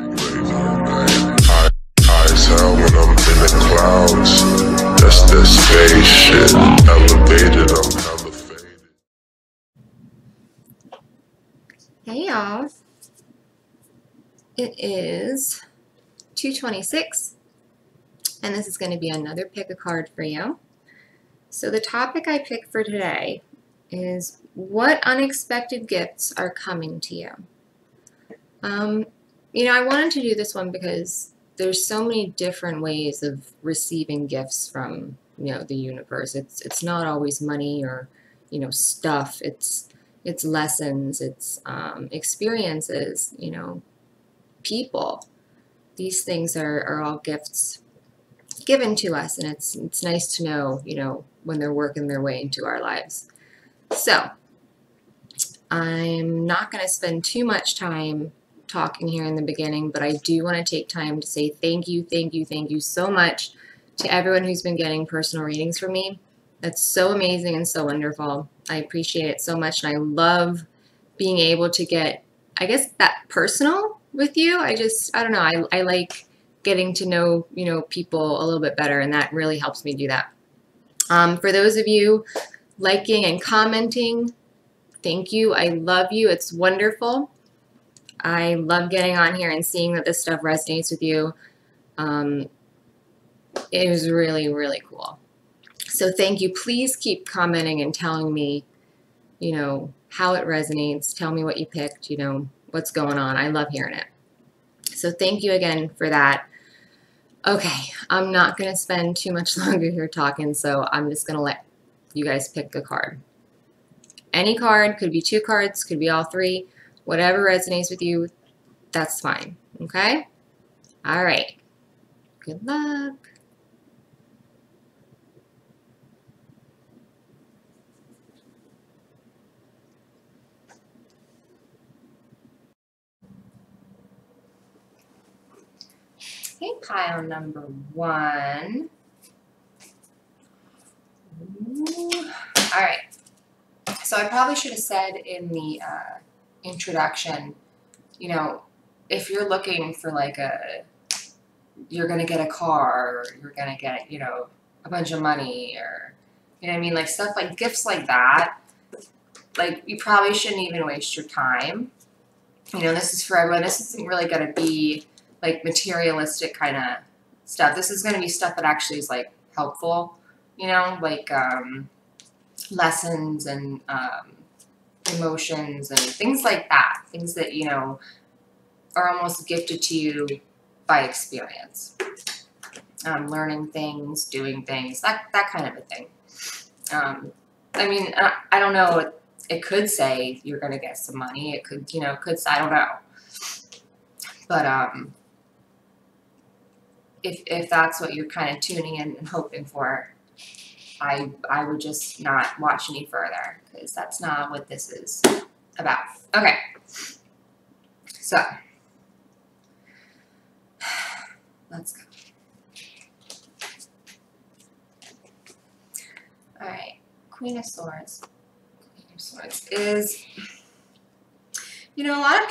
High as hell when I'm in the clouds. That's that space shit. Elevated, I'm hella faded. Hey y'all. It is 2:26 and this is going to be another pick a card for you. So the topic I picked for today is what unexpected gifts are coming to you. I wanted to do this one because there's so many different ways of receiving gifts from, the universe. It's not always money or, stuff. It's lessons, it's experiences, people. These things are all gifts given to us, and it's nice to know, when they're working their way into our lives. So I'm not going to spend too much time talking here in the beginning, but I do want to take time to say thank you so much to everyone who's been getting personal readings from me. That's so amazing and so wonderful. I appreciate it so much, and I love being able to get, I guess, that personal with you. I don't know, I like getting to know, people a little bit better, and that really helps me do that. For those of you liking and commenting, thank you. I love you. It's wonderful. I love getting on here and seeing that this stuff resonates with you. It is really, really cool. So thank you. Please keep commenting and telling me, how it resonates. Tell me what you picked, what's going on. I love hearing it. So thank you again for that. Okay, I'm not going to spend too much longer here talking, so I'm just going to let you guys pick a card. Any card, could be 2 cards, could be all 3. Whatever resonates with you, that's fine, okay? All right. Good luck. Okay, pile number 1. Ooh. All right. So I probably should have said in the introduction, if you're looking for like you're going to get a car, or you're going to get, a bunch of money, or, like stuff like gifts like that, like you probably shouldn't even waste your time. This is for everyone. This isn't really going to be like materialistic kind of stuff. This is going to be stuff that actually is like helpful, like lessons and emotions and things like that. Things that, are almost gifted to you by experience. Learning things, doing things, that kind of a thing. I don't know. It could say you're going to get some money. It could, could say, I don't know. But if that's what you're kind of tuning in and hoping for, I would just not watch any further, because that's not what this is about. Okay. So, let's go. All right. Queen of Swords. Queen of Swords is, a lot of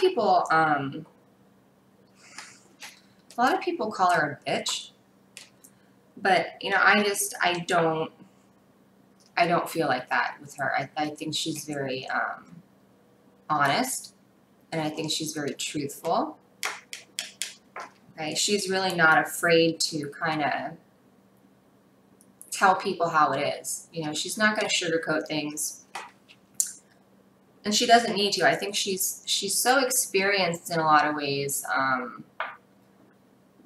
people call her a bitch, but, I don't feel like that with her. I think she's very honest, and I think she's very truthful. Okay, she's really not afraid to kind of tell people how it is. She's not going to sugarcoat things, and she doesn't need to. I think she's so experienced in a lot of ways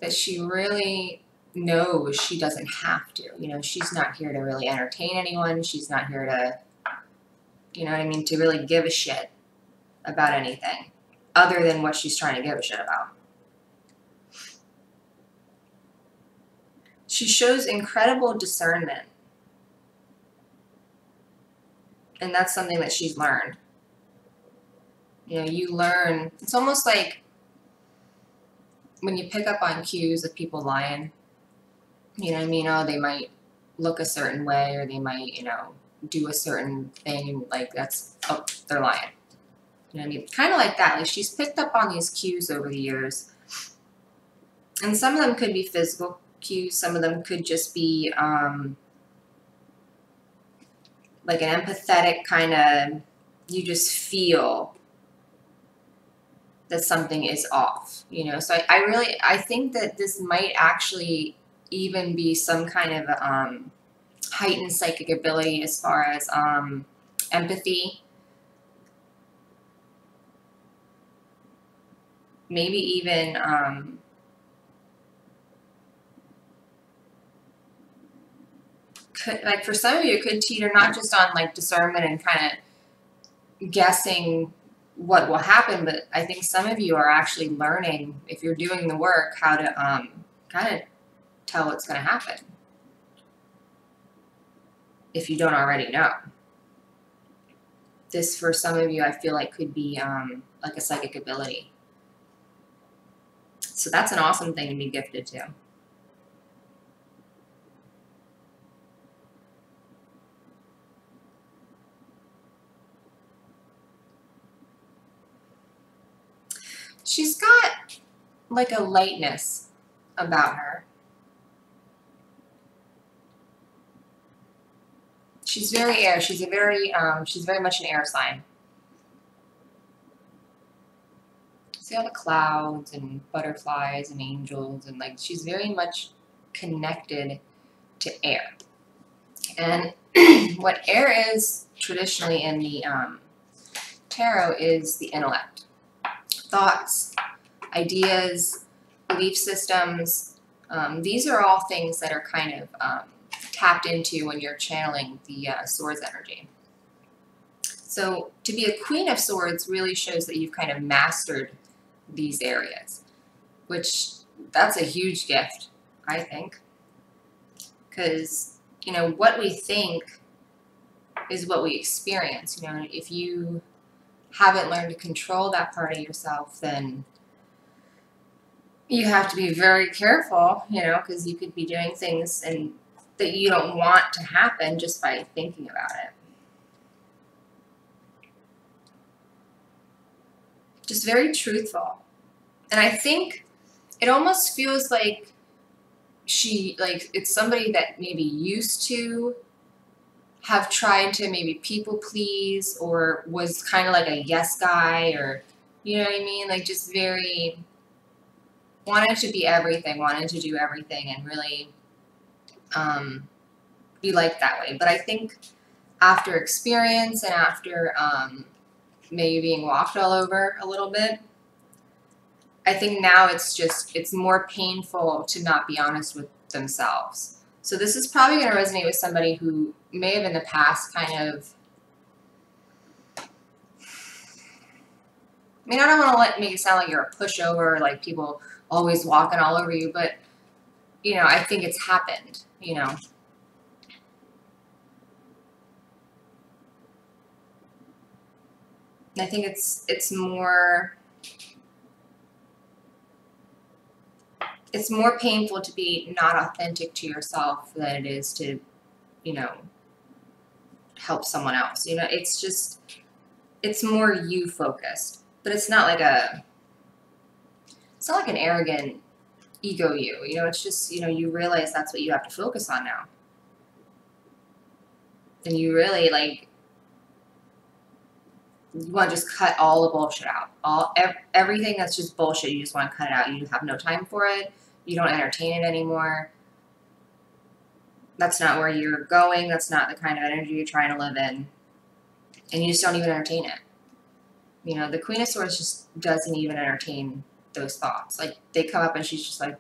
that she really knows she doesn't have to. She's not here to really entertain anyone. She's not here to, to really give a shit about anything other than what she's trying to give a shit about. She shows incredible discernment, and that's something that she's learned. You learn, it's almost like when you pick up on cues of people lying. Oh, they might look a certain way, or they might, do a certain thing, like that's, oh, they're lying. Kind of like that. Like she's picked up on these cues over the years, And some of them could be physical cues. Some of them could just be like an empathetic kind of, you just feel that something is off, you know. So I think that this might actually even be some kind of heightened psychic ability as far as empathy. Maybe even like for some of you, it could teeter not just on like discernment and kind of guessing what will happen, but I think some of you are actually learning, if you're doing the work, how to kind of tell what's going to happen, if you don't already know. This, for some of you, I feel like could be like a psychic ability. So that's an awesome thing to be gifted to. She's got like a lightness about her. She's very air. She's very much an air sign. See all the clouds and butterflies and angels, and like she's very much connected to air. And what air is traditionally in the tarot is the intellect. Thoughts, ideas, belief systems. These are all things that are kind of tapped into when you're channeling the swords energy. So to be a Queen of Swords really shows that you've kind of mastered these areas, which that's a huge gift, I think, because, you know, what we think is what we experience. You know, if you haven't learned to control that part of yourself, then you have to be very careful, you know, because you could be doing things and that you don't want to happen just by thinking about it. Just very truthful. And I think it almost feels like it's somebody that maybe used to have tried to maybe people please, or was kind of like a yes guy, or, you know what I mean? Like just very wanted to be everything, wanted to do everything, and really be like that way. But I think after experience and after maybe being walked all over a little bit, I think now it's more painful to not be honest with themselves. So this is probably going to resonate with somebody who may have in the past kind of, I mean, I don't want to make it sound like you're a pushover, like people always walking all over you, but, you know, I think it's happened, you know. And I think it's more painful to be not authentic to yourself than it is to, you know, help someone else. You know, it's more you focused, but it's not like an arrogant ego you know, it's just, you know, you realize that's what you have to focus on now. And you really, like, you want to just cut all the bullshit out. Everything that's just bullshit, you just want to cut it out. You have no time for it. You don't entertain it anymore. That's not where you're going. That's not the kind of energy you're trying to live in. And you just don't even entertain it. You know, the Queen of Swords just doesn't even entertain those thoughts. Like, they come up and she's just like,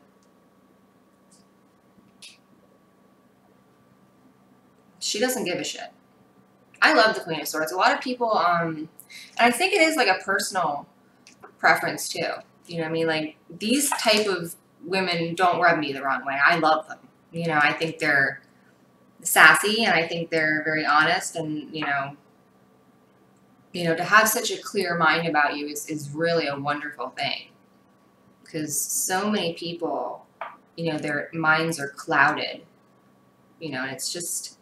she doesn't give a shit. I love the Queen of Swords. A lot of people, and I think it is like a personal preference too. You know what I mean? Like, these type of women don't rub me the wrong way. I love them. You know, I think they're sassy, and I think they're very honest, and, you know, to have such a clear mind about you is really a wonderful thing. Because so many people, you know, their minds are clouded, you know, and it's just,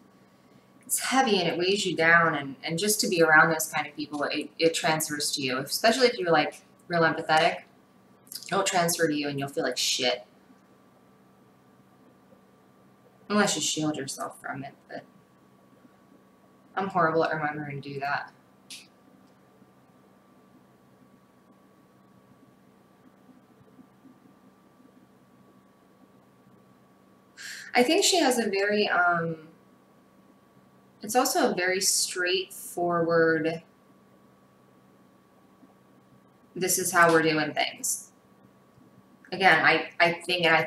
it's heavy and it weighs you down, and just to be around those kind of people, it transfers to you, especially if you're like real empathetic. It'll transfer to you and you'll feel like shit. Unless you shield yourself from it, but I'm horrible at remembering to do that. I think she has a very, it's also a very straightforward, this is how we're doing things. Again, I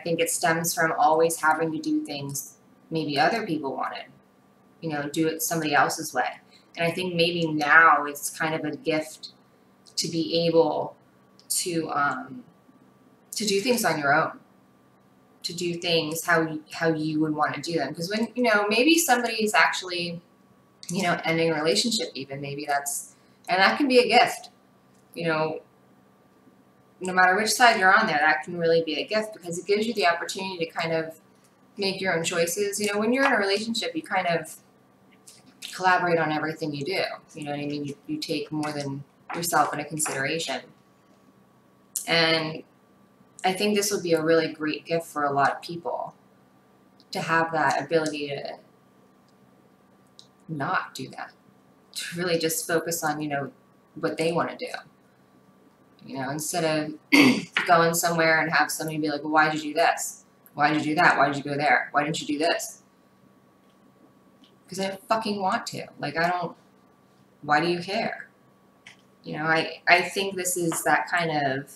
think it stems from always having to do things maybe other people wanted. You know, do it somebody else's way. And I think maybe now it's kind of a gift to be able to do things on your own. To do things how you would want to do them. Because when, you know, maybe somebody's actually, you know, ending a relationship even, maybe that's, and that can be a gift. You know, no matter which side you're on there, that can really be a gift because it gives you the opportunity to kind of make your own choices. You know, when you're in a relationship, you kind of collaborate on everything you do. You know what I mean? You take more than yourself into consideration. And I think this would be a really great gift for a lot of people to have that ability to not do that. To really just focus on, you know, what they want to do. You know, instead of going somewhere and have somebody be like, well, why did you do this? Why did you do that? Why did you go there? Why didn't you do this? Because I don't fucking want to. Like, I don't, why do you care? You know, I think this is that kind of,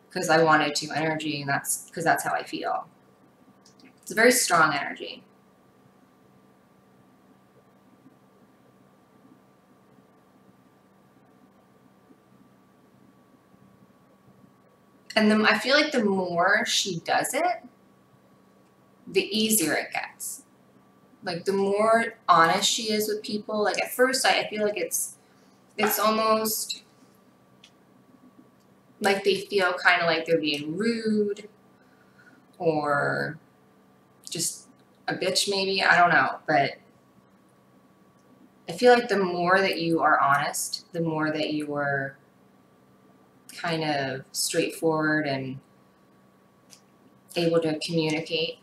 because I wanted to energy, and that's because that's how I feel. It's a very strong energy. And then I feel like the more she does it, the easier it gets. Like the more honest she is with people. Like at first I feel like it's almost like they feel kind of like they're being rude or just a bitch maybe. I don't know. But I feel like the more that you are honest, the more that you are kind of straightforward and able to communicate,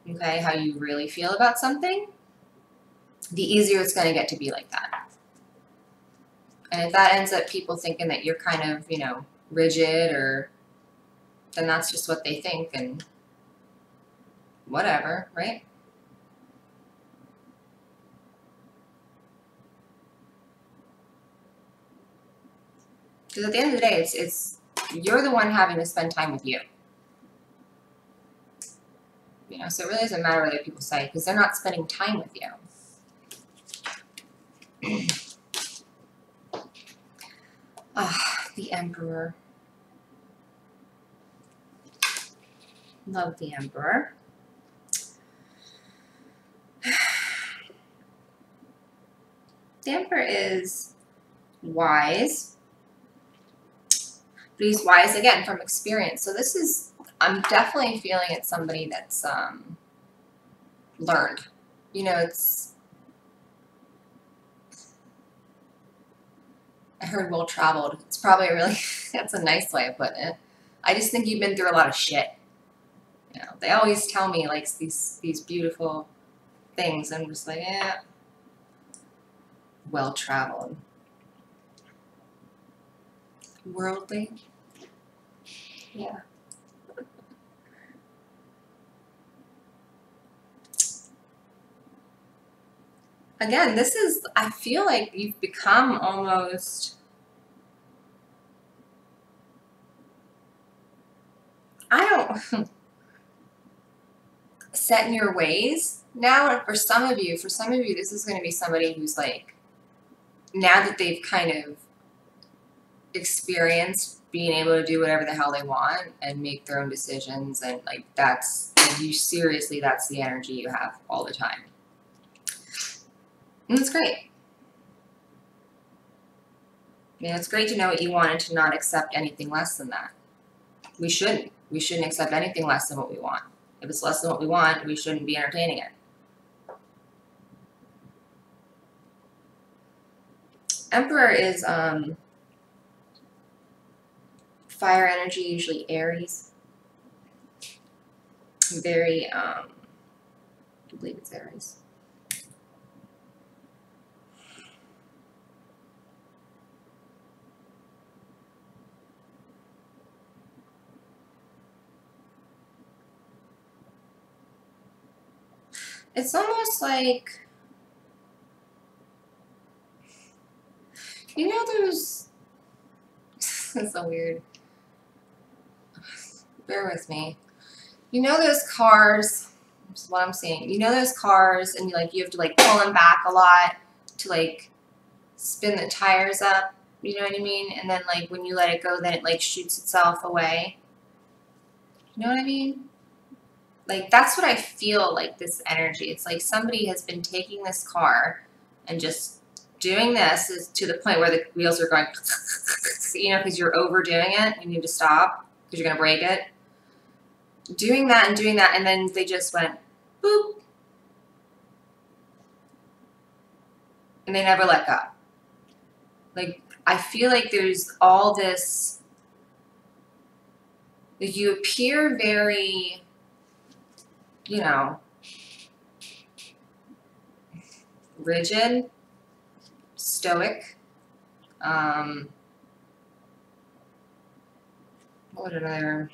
okay, how you really feel about something, the easier it's going to get to be like that. And if that ends up people thinking that you're kind of, you know, rigid, or then that's just what they think, and whatever, right? Because at the end of the day, it's you're the one having to spend time with you. You know, so it really doesn't matter what other people say, because they're not spending time with you. The Emperor. Love the Emperor. The Emperor is wise, but he's wise again from experience. So this is, I'm definitely feeling it's somebody that's learned. You know, it's, I heard well traveled. It's probably a really, that's a nice way of putting it. I just think you've been through a lot of shit. You know, they always tell me like these beautiful things. I'm just like, yeah, well traveled. Worldly. Yeah. Again, this is, I feel like you've become almost, I don't, set in your ways now. For some of you, this is going to be somebody who's like, now that they've kind of experienced being able to do whatever the hell they want and make their own decisions, and like that's, and you seriously, that's the energy you have all the time. And it's great. You know, it's great to know what you want and to not accept anything less than that. We shouldn't. We shouldn't accept anything less than what we want. If it's less than what we want, we shouldn't be entertaining it. Emperor is fire energy, usually Aries. Very I believe it's Aries. It's almost like, you know, there's, it's so weird. Bear with me. You know those cars, this is what I'm seeing. You know those cars and you have to like pull them back a lot to like spin the tires up, you know what I mean? And then like when you let it go, then it like shoots itself away. You know what I mean? Like that's what I feel like, this energy. It's like somebody has been taking this car and just doing this is to the point where the wheels are going, you know, because you're overdoing it. You need to stop because you're going to break it. Doing that, and then they just went, boop. And they never let go. Like, I feel like there's all this, like you appear very, you know, rigid, stoic. What another?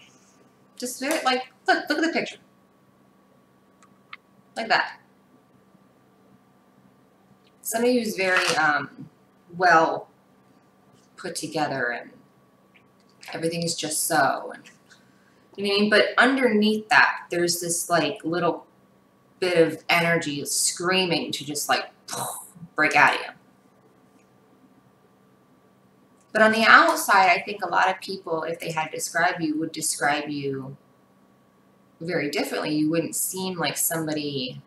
Just very, like, look at the picture. Like that. Somebody who's very well put together and everything's just so. And, you know what I mean? But underneath that, there's this like little bit of energy screaming to just like break out of you. But on the outside, I think a lot of people, if they had to describe you, would describe you very differently. You wouldn't seem like somebody,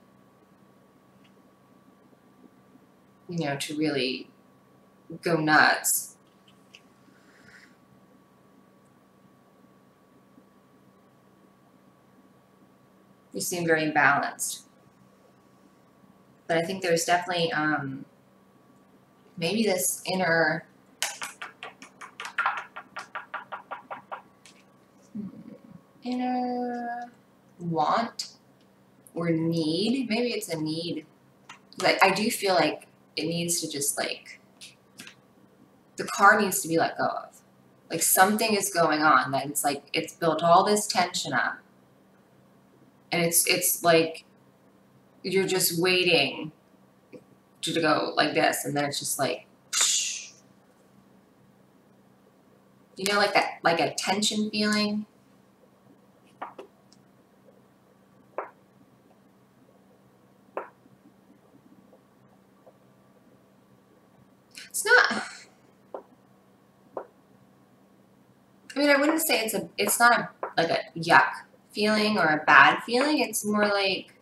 you know, to really go nuts. You seem very balanced. But I think there's definitely maybe this inner want or need. Maybe it's a need. Like I do feel like it needs to just like, the car needs to be let go of. Like something is going on that it's like it's built all this tension up. And it's like you're just waiting to go like this, and then it's just like, you know, like that, like a tension feeling. It's not. I mean, I wouldn't say it's not a like a yuck feeling or a bad feeling. It's more like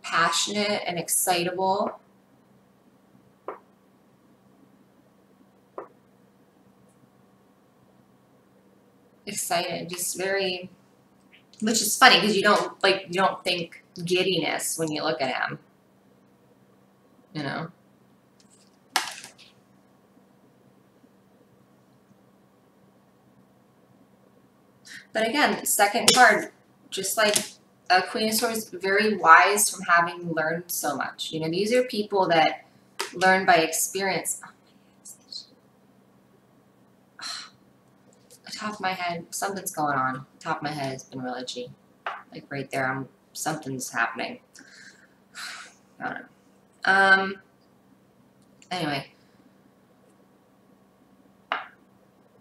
passionate and excitable. Excited, just very, which is funny because you don't think giddiness when you look at him, you know. But again, second card, just like a Queen of Swords, very wise from having learned so much. You know, these are people that learn by experience. Oh my goodness. Top of my head, something's going on. Top of my head has been real itchy. Like right there, something's happening. I don't know. Anyway.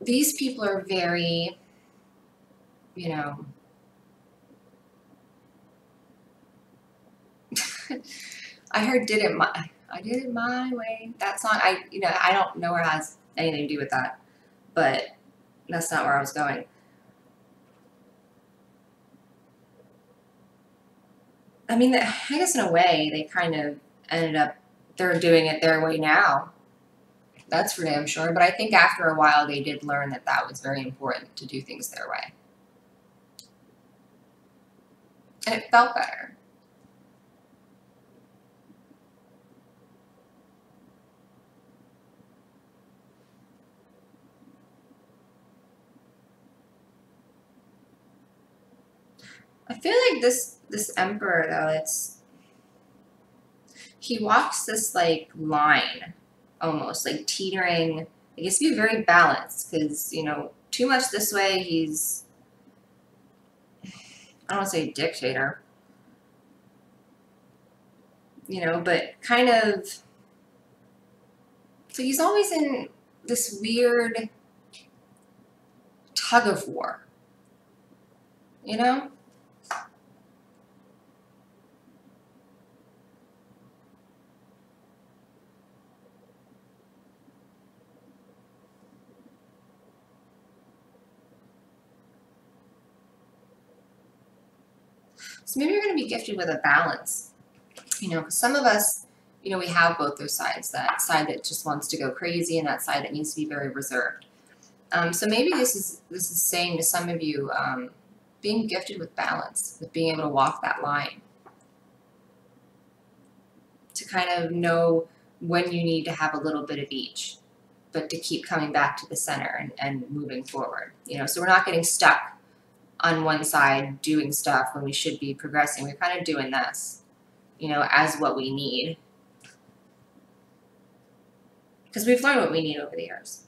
These people are very, you know, I heard I did it my way. That song, I don't know where it has anything to do with that, but that's not where I was going. I mean, I guess in a way, they kind of ended up, they're doing it their way now. That's for damn sure. But I think after a while, they did learn that that was very important to do things their way. And it felt better. I feel like this Emperor, though, he walks this, like, line, almost, like, teetering. He has to be very balanced, because, you know, too much this way, he's, I don't want to say dictator, you know, but kind of, so he's always in this weird tug of war, you know? So maybe you're going to be gifted with a balance, you know, because some of us, you know, we have both those sides, that side that just wants to go crazy and that side that needs to be very reserved. So maybe this is saying to some of you, being gifted with balance, with being able to walk that line, to kind of know when you need to have a little bit of each, but to keep coming back to the center and moving forward. You know, so we're not getting stuck on one side doing stuff when we should be progressing. We're kind of doing this, you know, as what we need, because we've learned what we need over the years.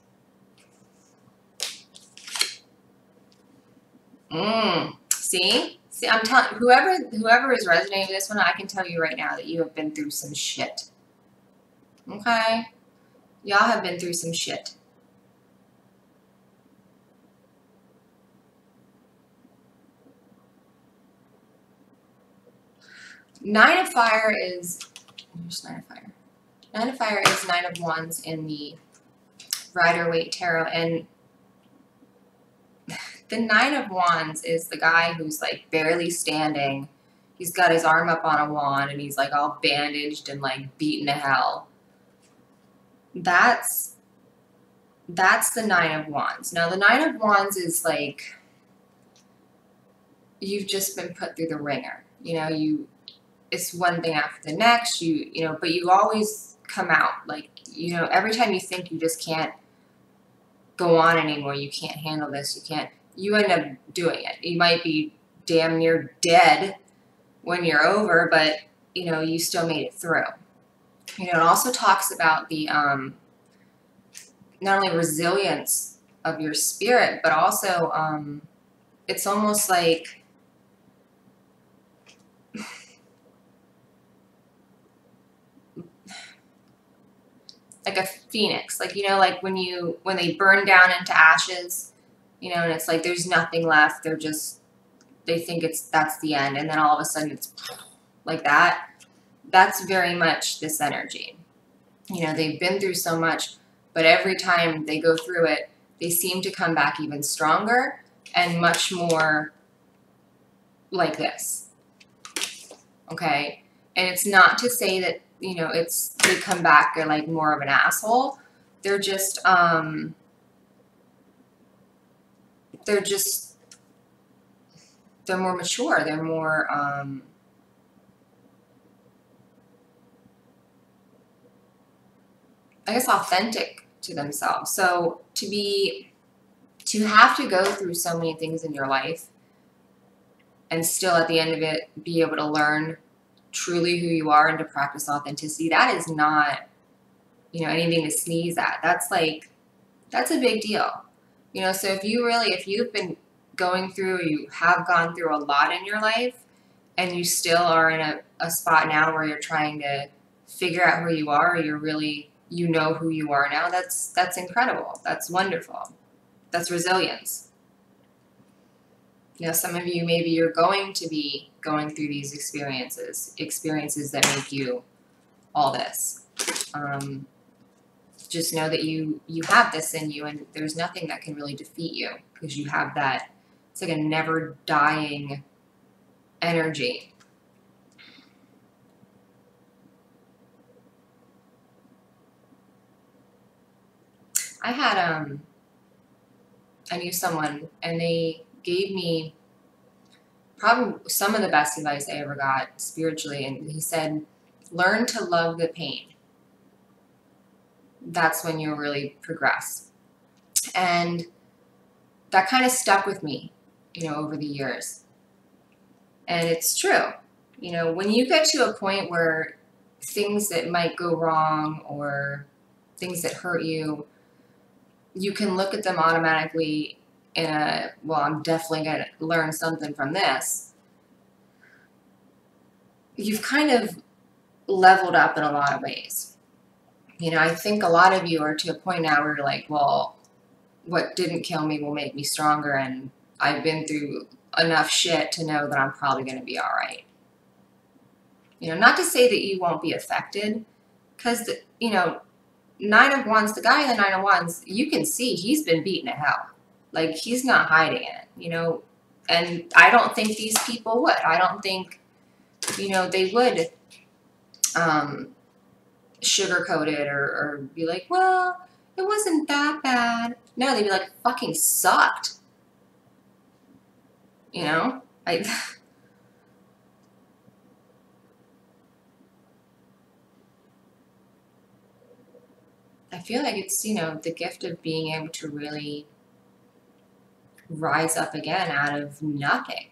See, I'm telling whoever is resonating with this one, I can tell you right now that you have been through some shit. Okay, y'all have been through some shit. Nine of Fire is, where's Nine of Fire? Nine of Fire is Nine of Wands in the Rider-Waite Tarot, and the Nine of Wands is the guy who's like barely standing. He's got his arm up on a wand and he's like all bandaged and like beaten to hell. That's the Nine of Wands. Now the Nine of Wands is like, you've just been put through the ringer. You know, it's one thing after the next, you know, but you always come out. Like, you know, every time you think you just can't go on anymore, you can't handle this, you end up doing it. You might be damn near dead when you're over, but, you know, you still made it through. You know, it also talks about the, not only resilience of your spirit, but also, it's almost like, like a phoenix, like, you know, like when they burn down into ashes, you know, and it's like there's nothing left. They think that's the end, and then all of a sudden it's like that. That's very much this energy. You know, they've been through so much, but every time they go through it, they seem to come back even stronger and much more like this. Okay, and it's not to say that, you know, they come back, they're like more of an asshole. They're just, they're more mature. They're more, I guess, authentic to themselves. So to have to go through so many things in your life and still at the end of it be able to learn truly who you are and to practice authenticity, that is not, you know, anything to sneeze at. That's like, that's a big deal. You know, so if you've been going through, you have gone through a lot in your life, and you still are in a spot now where you're trying to figure out who you are, or you're really, you know who you are now, that's incredible. That's wonderful. That's resilience. You know, some of you, maybe you're going to be going through these experiences that make you all this. Just know that you have this in you, and there's nothing that can really defeat you, because you have that. It's like a never dying energy. I knew someone, and they gave me probably some of the best advice I ever got spiritually, and he said, learn to love the pain. That's when you'll really progress. And that kind of stuck with me, you know, over the years. And it's true. You know, when you get to a point where things that might go wrong or things that hurt you, you can look at them automatically in a, well, I'm definitely going to learn something from this. You've kind of leveled up in a lot of ways. You know, I think a lot of you are to a point now where you're like, well, what didn't kill me will make me stronger, and I've been through enough shit to know that I'm probably going to be all right. You know, not to say that you won't be affected, because, you know, 9 of Wands, the guy in the 9 of Wands, you can see he's been beaten to hell. Like, he's not hiding it, you know, and I don't think these people would. I don't think, you know, they would sugarcoat it or be like, well, it wasn't that bad. No, they'd be like, fucking sucked. You know? I feel like it's, you know, the gift of being able to really rise up again out of nothing.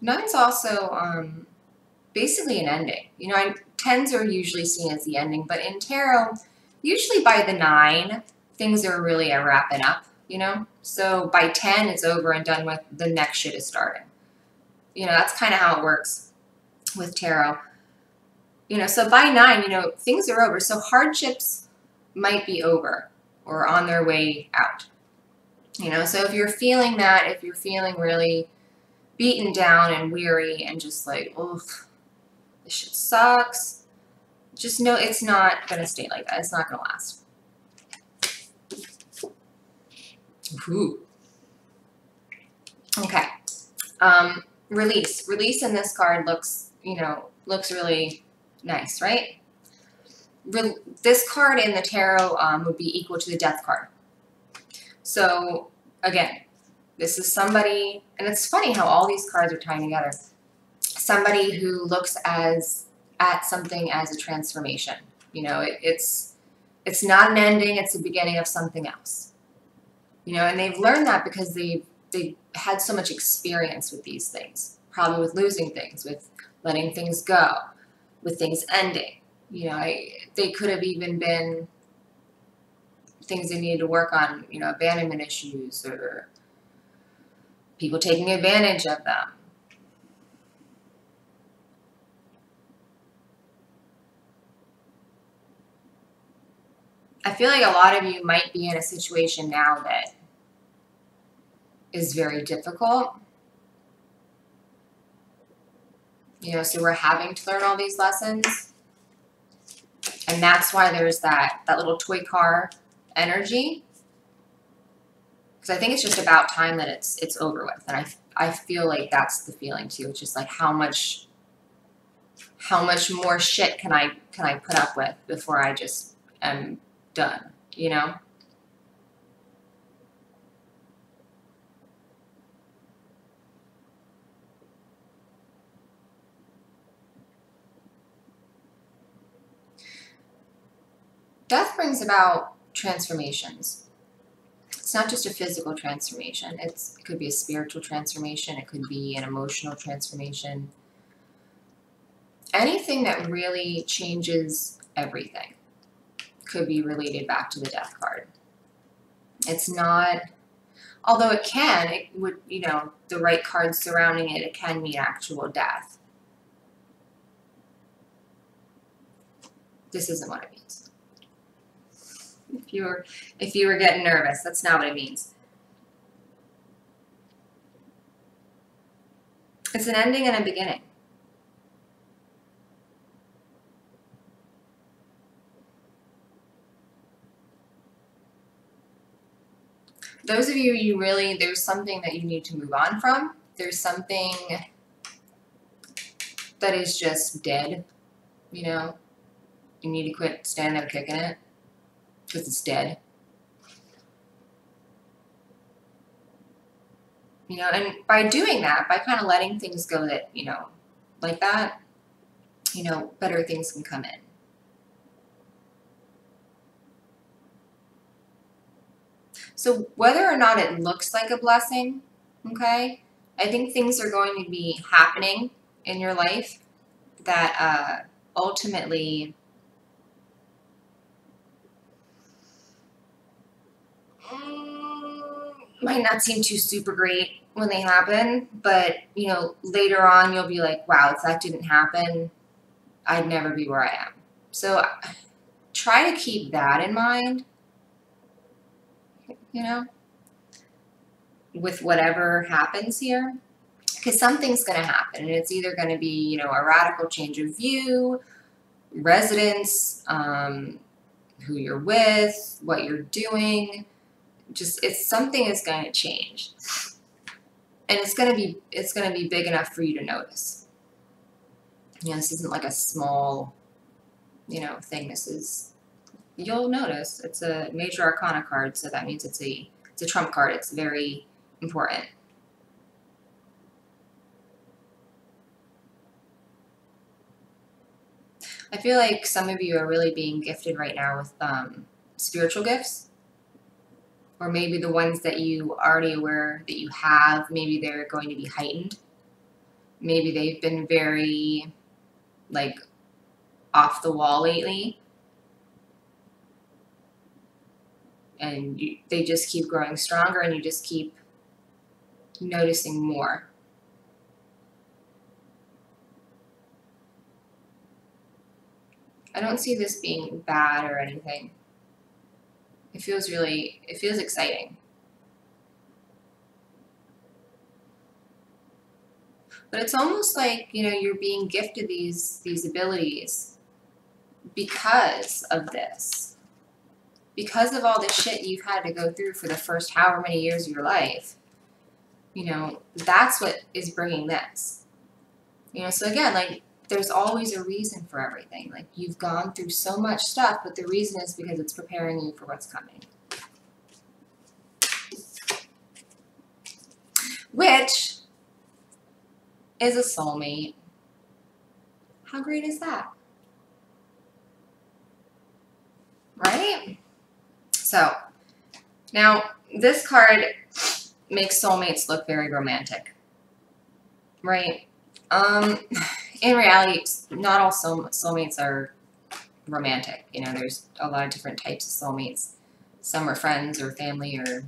Nine's also basically an ending. You know, 10s are usually seen as the ending, but in tarot, usually by the 9, things are really wrapping up, you know? So by 10, it's over and done with, the next shit is starting. You know, that's kind of how it works with tarot. You know, so by 9, you know, things are over. So hardships might be over or on their way out. You know, so if you're feeling that, if you're feeling really beaten down and weary and just like, oh, this shit sucks, just know it's not going to stay like that. It's not going to last. Ooh. Okay. Release. Release in this card looks, you know, looks really nice, right? This card in the tarot would be equal to the Death card. So, again, this is somebody, and it's funny how all these cards are tying together. Somebody who looks at something as a transformation. You know, it's not an ending, it's the beginning of something else. You know, and they've learned that because they've had so much experience with these things. Probably with losing things, with letting things go, with things ending. You know, they could have even been things they needed to work on, you know, abandonment issues or people taking advantage of them. I feel like a lot of you might be in a situation now that is very difficult. You know, so we're having to learn all these lessons. And that's why there's that little toy car energy. Because I think it's just about time that it's over with. And I feel like that's the feeling too. It's just like how much more shit can I put up with before I just am done, you know? Death brings about transformations. It's not just a physical transformation. It could be a spiritual transformation. It could be an emotional transformation. Anything that really changes everything could be related back to the Death card. It's not, although it would, you know, the right cards surrounding it, it can mean actual death. This isn't what it means. If you were getting nervous, that's not what it means. It's an ending and a beginning. Those of you really, there's something that you need to move on from. There's something that is just dead, you know. You need to quit standing there kicking it because it's dead. You know, and by doing that, by kind of letting things go that, you know, like that, you know, better things can come in. So whether or not it looks like a blessing, okay, I think things are going to be happening in your life that ultimately might not seem too super great when they happen, but, you know, later on you'll be like, wow, if that didn't happen, I'd never be where I am. So try to keep that in mind, you know, with whatever happens here, because something's going to happen, and it's either going to be, you know, a radical change of view, residence, who you're with, what you're doing. Just, it's something is going to change, and it's going to be big enough for you to notice. You know, this isn't like a small, you know, thing. This is, you'll notice. It's a major arcana card, so that means it's a trump card. It's very important. I feel like some of you are really being gifted right now with spiritual gifts, or maybe the ones that you already aware that you have, maybe they're going to be heightened. Maybe they've been very, like, off the wall lately, and they just keep growing stronger, and you just keep noticing more. I don't see this being bad or anything. It feels exciting. But it's almost like, you know, you're being gifted these abilities because of this. Because of all the shit you've had to go through for the first however many years of your life. You know, that's what is bringing this. You know, so again, like, there's always a reason for everything. Like, you've gone through so much stuff, but the reason is because it's preparing you for what's coming. Which is a soulmate. How great is that? Right? So, now, this card makes soulmates look very romantic. Right? In reality, not all soulmates are romantic. You know, there's a lot of different types of soulmates. Some are friends or family or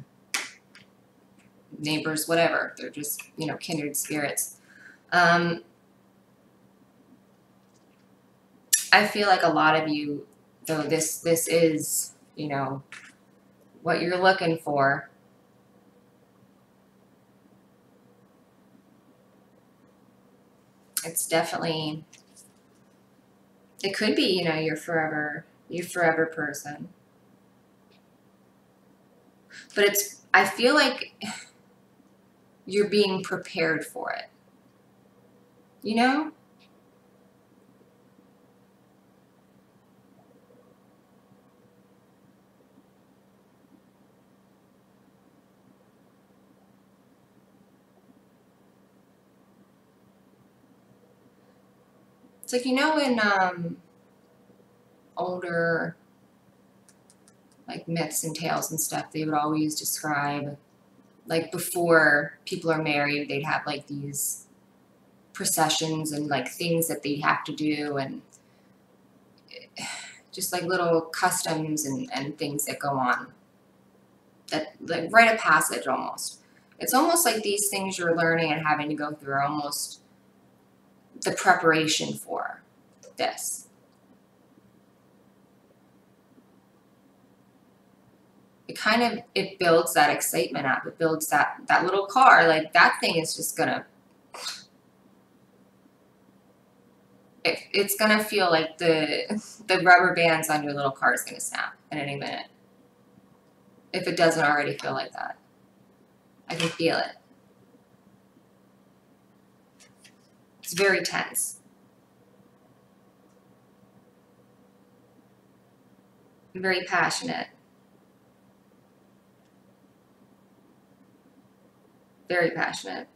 neighbors, whatever. They're just, you know, kindred spirits. I feel like a lot of you, though this is, you know, what you're looking for. It's definitely, it could be, you know, your forever person. But it's, I feel like you're being prepared for it. You know? It's like, you know, in older, like, myths and tales and stuff, they would always describe, like, before people are married, they'd have, like, these processions and, like, things that they have to do, and just, like, little customs and things that go on. That, like, rite of passage almost. It's almost like these things you're learning and having to go through are almost the preparation for this. It kind of, it builds that excitement up. It builds that little car. Like, that thing is just gonna, it's gonna feel like the rubber bands on your little car is gonna snap in any minute. If it doesn't already feel like that. I can feel it. It's very tense. Very passionate. Very passionate.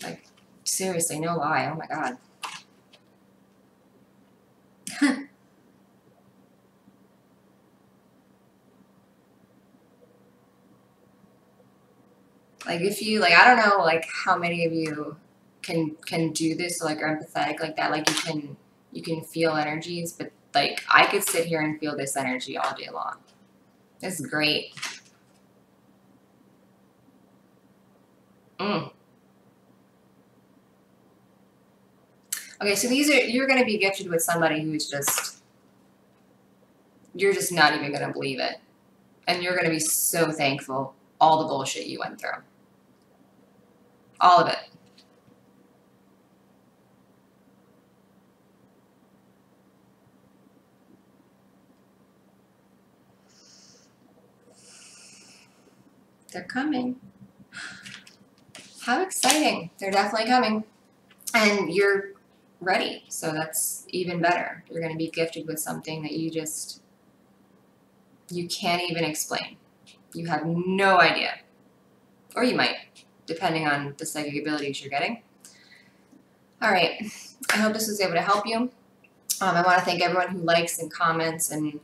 Like, seriously, no lie. Oh my God. Like, if you, like, I don't know, like, how many of you can do this, or, like, are empathetic like that. Like, you can feel energies, but, like, I could sit here and feel this energy all day long. This is great. Okay, so you're going to be gifted with somebody who's just, you're just not even going to believe it. And you're going to be so thankful all the bullshit you went through. All of it. They're coming. How exciting. They're definitely coming. And you're ready, so that's even better. You're going to be gifted with something that you can't even explain. You have no idea. Or you might, depending on the psychic abilities you're getting. All right. I hope this was able to help you. I want to thank everyone who likes and comments and,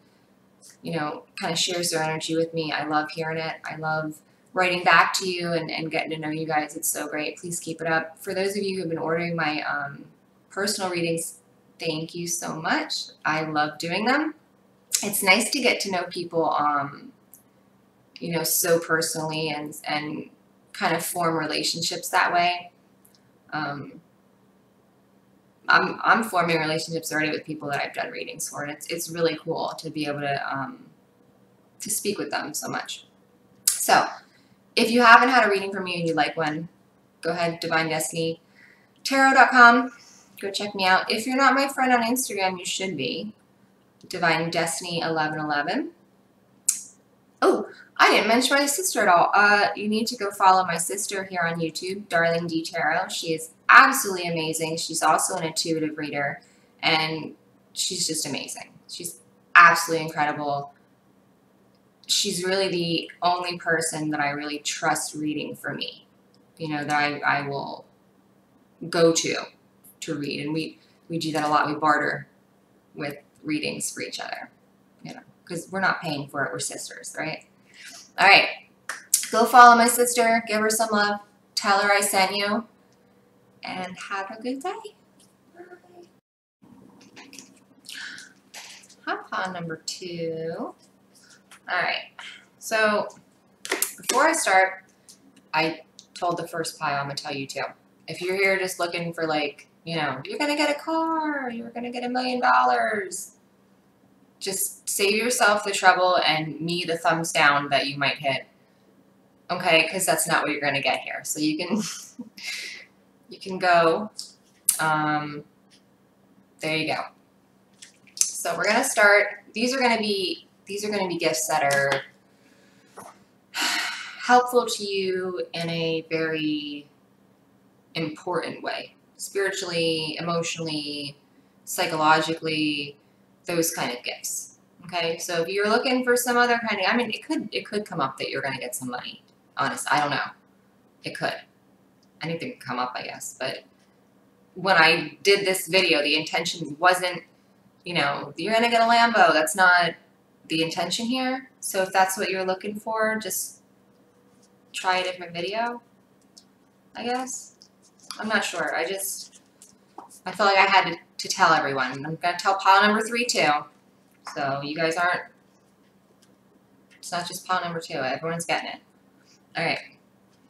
you know, kind of shares their energy with me. I love hearing it. I love writing back to you and getting to know you guys. It's so great. Please keep it up. For those of you who have been ordering my personal readings, thank you so much. I love doing them. It's nice to get to know people, you know, so personally and kind of form relationships that way. I'm forming relationships already with people that I've done readings for, and it's really cool to be able to speak with them so much. So, if you haven't had a reading from me and you'd like one, go ahead, DivineDestinyTarot.com. Go check me out. If you're not my friend on Instagram, you should be. DivineDestiny1111. Oh, I didn't mention my sister at all. You need to go follow my sister here on YouTube, DarlingDTarot. She is absolutely amazing. She's also an intuitive reader, and she's just amazing. She's absolutely incredible. She's really the only person that I really trust reading for me, you know, that I will go to read. And we do that a lot. We barter with readings for each other, you know, because we're not paying for it. We're sisters, right? All right. Go follow my sister. Give her some love. Tell her I sent you. And have a good day. Bye. Hot pile number 2. Alright, so before I start, I told the first pile, I'm going to tell you too. If you're here just looking for, like, you know, you're going to get a car, you're going to get $1 million, just save yourself the trouble and me the thumbs down that you might hit. Okay, because that's not what you're going to get here. So you can, you can go, there you go. So we're going to start, these are going to be gifts that are helpful to you in a very important way. Spiritually, emotionally, psychologically, those kind of gifts. Okay, so if you're looking for some other kind of, I mean, it could come up that you're going to get some money. Honest, I don't know. It could. Anything could come up, I guess. But when I did this video, the intention wasn't, you know, you're going to get a Lambo. That's not the intention here. So if that's what you're looking for, just try a different video, I guess. I'm not sure. I felt like I had to tell everyone. I'm going to tell pile number 3 too. So you guys aren't, it's not just pile number 2. Everyone's getting it. All right.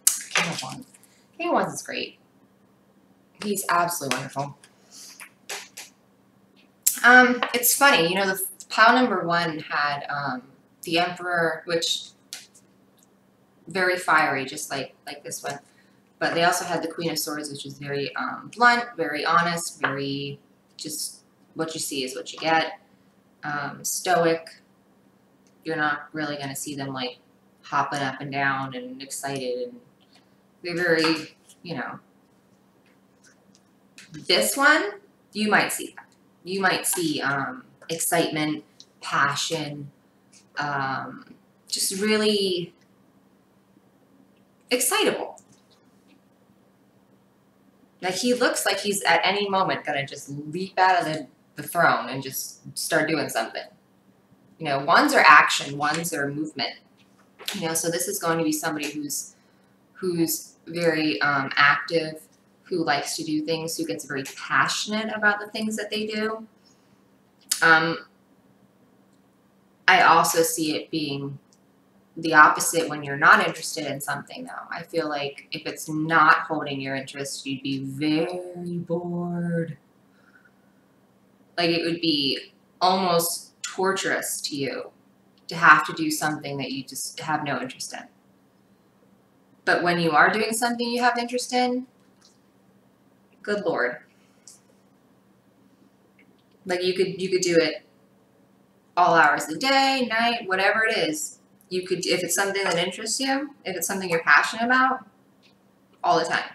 King of Wands. King of Wands is great. He's absolutely wonderful. It's funny, you know, the pile number 1 had the Emperor, which very fiery, just like this one. But they also had the Queen of Swords, which is very blunt, very honest, very just what you see is what you get. Stoic. You're not really going to see them like hopping up and down and excited. And they're very, you know. This one You might see that. You might see excitement, passion, just really excitable. Like he looks like he's at any moment gonna just leap out of the throne and just start doing something. You know, wands are action, wands are movement. You know, so this is going to be somebody who's very active, who likes to do things, who gets very passionate about the things that they do. I also see it being the opposite when you're not interested in something, though. I feel like if it's not holding your interest, you'd be very bored. Like it would be almost torturous to you to have to do something that you just have no interest in. But when you are doing something you have interest in, good Lord. Like you could do it all hours of the day, night, whatever it is. You could, if it's something that interests you, if it's something you're passionate about, all the time.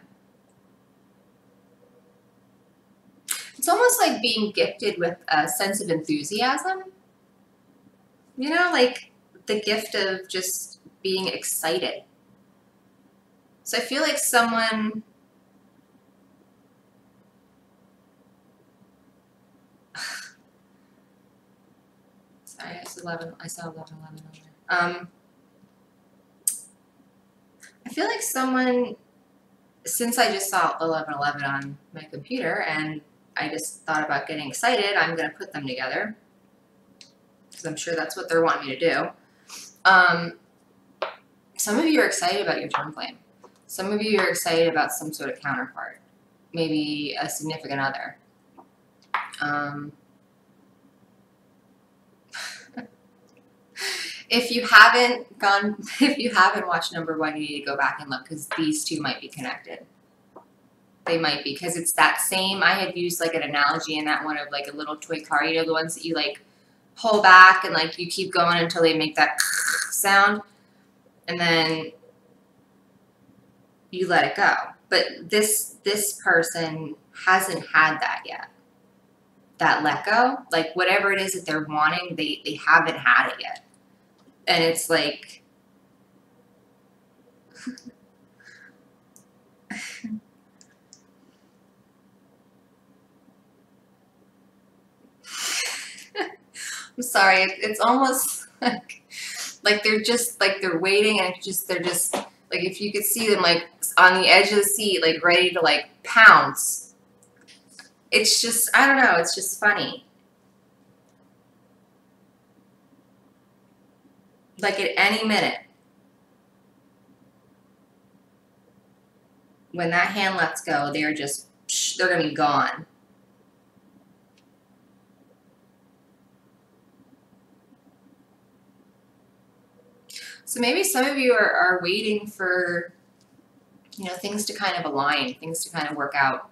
It's almost like being gifted with a sense of enthusiasm. You know, like the gift of just being excited. So I feel like someone... Sorry, I saw 11 on there. I feel like someone, since I just saw 11 on my computer and I just thought about getting excited, I'm going to put them together because I'm sure that's what they're wanting me to do. Some of you are excited about your twin flame. Some of you are excited about some sort of counterpart, maybe a significant other. If you haven't watched number 1, you need to go back and look because these two might be connected. They might be because it's that same. I had used like an analogy in that one of like a little toy car, you know, the ones that you like pull back and like you keep going until they make that sound and then you let it go. But this person hasn't had that yet. That let go, like whatever it is that they're wanting, they haven't had it yet. And it's like, I'm sorry, it's almost like they're just, like they're waiting and they're just, like if you could see them like on the edge of the seat, like ready to like pounce. It's just, I don't know, it's just funny. Like at any minute, when that hand lets go, they're going to be gone. So maybe some of you are waiting for, you know, things to kind of align, things to kind of work out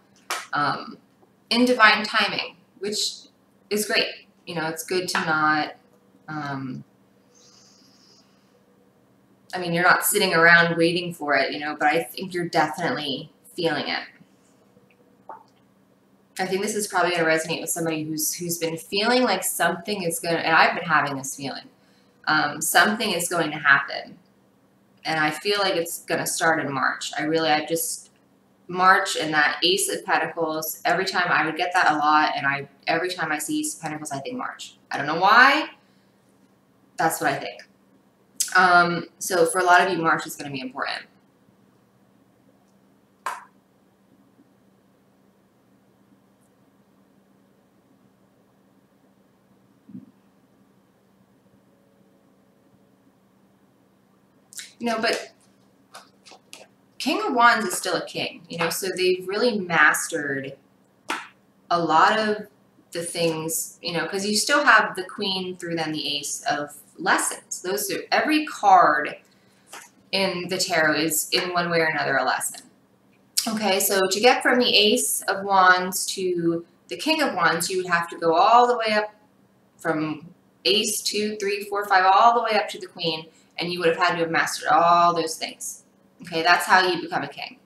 in divine timing, which is great. You know, it's good to not, I mean, you're not sitting around waiting for it, you know, but I think you're definitely feeling it. I think this is probably going to resonate with somebody who's been feeling like something is going to, and I've been having this feeling, something is going to happen. And I feel like it's going to start in March. March and that Ace of Pentacles, every time I would get that a lot, and every time I see Ace of Pentacles, I think March. I don't know why. That's what I think. So for a lot of you, March is going to be important. You know, but King of Wands is still a king, you know, so they've really mastered a lot of the things, you know, because you still have the Queen through then the Ace of Lessons. Those are, every card in the tarot is in one way or another a lesson. Okay, so to get from the Ace of Wands to the King of Wands, you would have to go all the way up from Ace, 2, 3, 4, 5, all the way up to the Queen, and you would have had to have mastered all those things. Okay, that's how you become a king.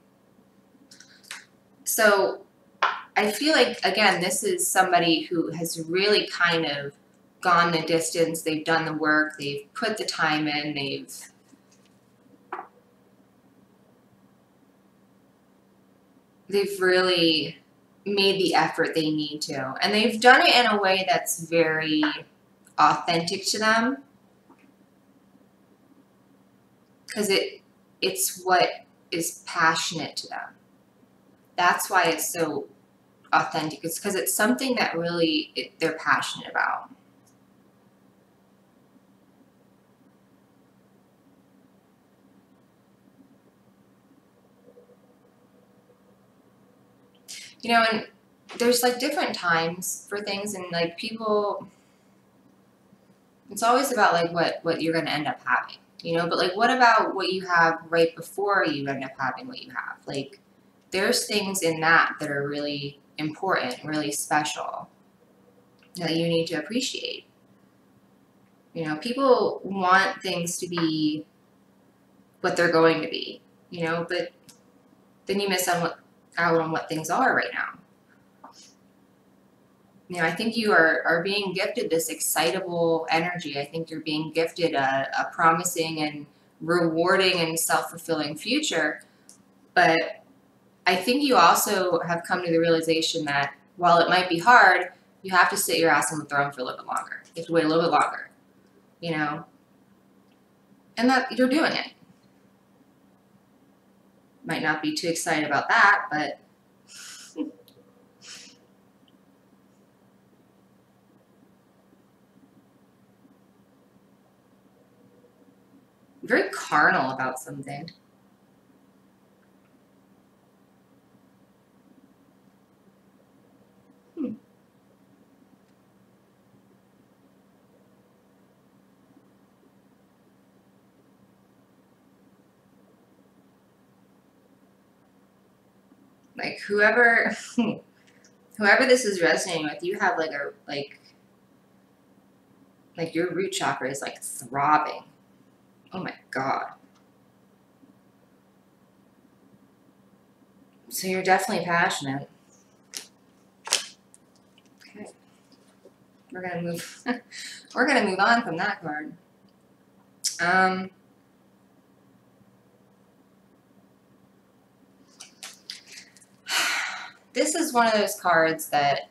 So I feel like, again, this is somebody who has really kind of gone the distance. They've done the work. They've put the time in. They've really made the effort they need to. And they've done it in a way that's very authentic to them. Because it's what is passionate to them. That's why it's so authentic. It's because it's something that really they're passionate about. You know, and there's like different times for things, and like people, it's always about like what you're going to end up having, you know, but like what about what you have right before you end up having what you have? Like there's things in that are really important, really special that you need to appreciate. You know, people want things to be what they're going to be, you know, but then you miss out on what things are right now. You know, I think you are being gifted this excitable energy. I think you're being gifted a promising and rewarding and self-fulfilling future. But I think you also have come to the realization that while it might be hard, you have to sit your ass on the throne for a little bit longer. You have to wait a little bit longer, you know, and that you're doing it. Might not be too excited about that, but very carnal about something. Like whoever this is resonating with, you have like a like your root chakra is like throbbing. Oh my God. So you're definitely passionate. Okay. We're gonna move on from that card. This is one of those cards that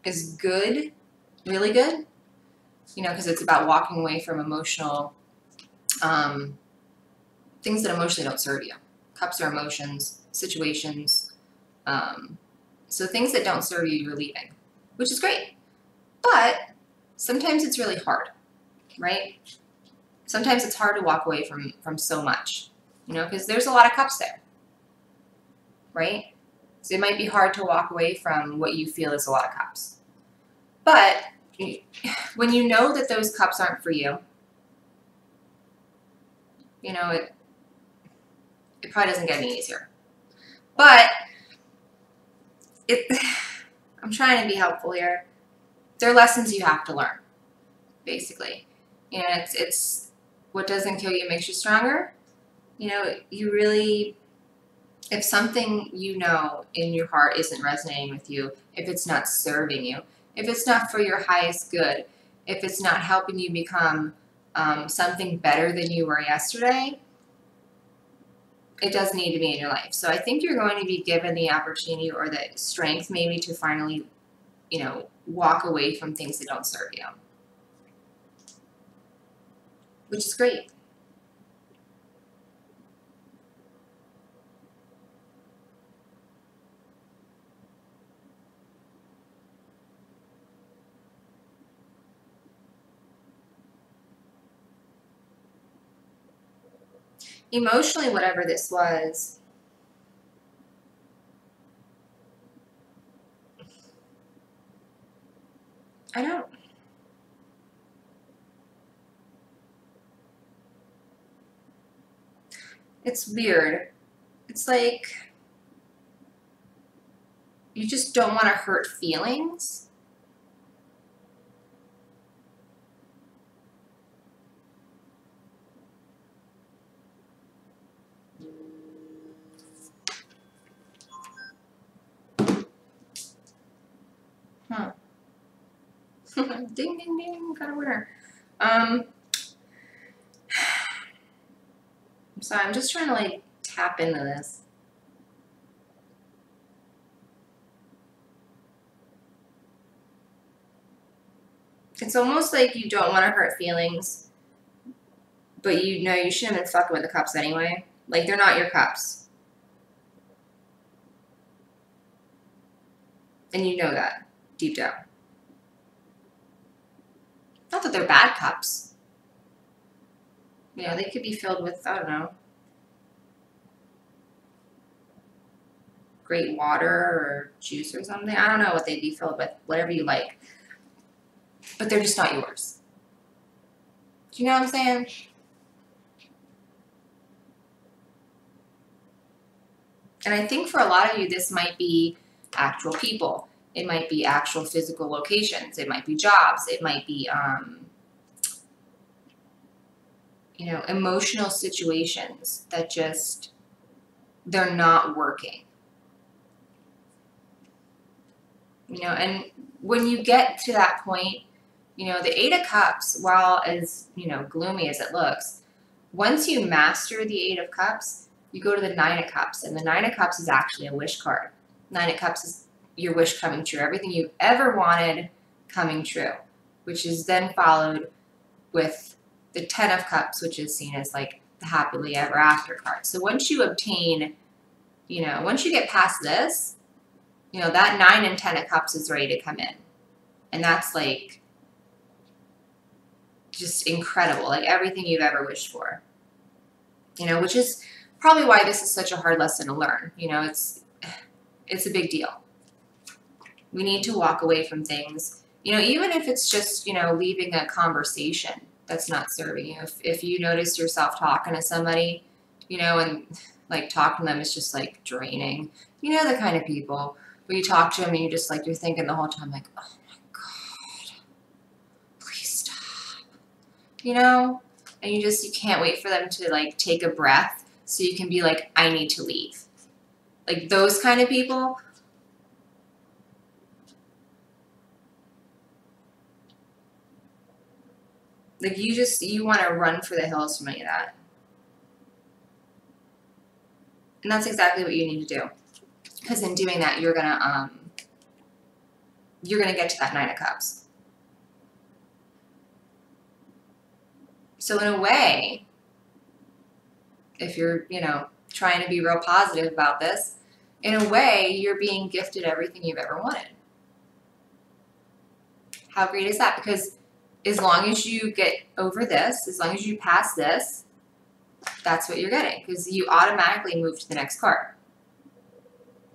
is good, really good, you know, because it's about walking away from emotional things that emotionally don't serve you. Cups are emotions, situations. So things that don't serve you, you're leaving, which is great. But sometimes it's really hard, right? Sometimes it's hard to walk away from so much, you know, because there's a lot of cups there, right? So it might be hard to walk away from what you feel is a lot of cups. But when you know that those cups aren't for you, you know, it probably doesn't get any easier. But I'm trying to be helpful here. They're lessons you have to learn, basically. You know, it's what doesn't kill you makes you stronger. You know, you really, if something you know in your heart isn't resonating with you, if it's not serving you, if it's not for your highest good, if it's not helping you become something better than you were yesterday, it doesn't need to be in your life. So I think you're going to be given the opportunity or the strength maybe to finally, you know, walk away from things that don't serve you, which is great. Emotionally, whatever this was, I don't. It's weird. It's like you just don't want to hurt feelings. Ding, ding, ding, got a winner. So I'm just trying to like tap into this. It's almost like you don't want to hurt feelings, but you know you shouldn't have been fucking with the cups anyway. Like, they're not your cups. And you know that deep down. Not that they're bad cups. You know, they could be filled with, I don't know, great water or juice or something. I don't know what they'd be filled with, whatever you like. But they're just not yours. Do you know what I'm saying? And I think for a lot of you, this might be actual people. It might be actual physical locations. It might be jobs. It might be, you know, emotional situations that just, they're not working. You know, and when you get to that point, you know, the Eight of Cups, while as, you know, gloomy as it looks, once you master the Eight of Cups, you go to the Nine of Cups, and the Nine of Cups is actually a wish card. Nine of Cups is your wish coming true, everything you've ever wanted coming true, which is then followed with the Ten of Cups, which is seen as like the happily ever after card. So once you obtain, you know, once you get past this, you know, that 9 and 10 of Cups is ready to come in. And that's like just incredible, like everything you've ever wished for. You know, which is probably why this is such a hard lesson to learn. You know, it's a big deal. We need to walk away from things, you know, even if it's just, you know, leaving a conversation that's not serving you. If you notice yourself talking to somebody, you know, and like talking to them is just like draining. You know, the kind of people where you talk to them and you just like, you're thinking the whole time like, oh my God, please stop. You know, and you can't wait for them to like take a breath so you can be like, I need to leave. Like those kind of people. Like you want to run for the hills from any of that. And that's exactly what you need to do. Because in doing that, you're gonna get to that Nine of Cups. So in a way, if you're, you know, trying to be real positive about this, in a way, you're being gifted everything you've ever wanted. How great is that? Because as long as you get over this, as long as you pass this, that's what you're getting. Because you automatically move to the next card.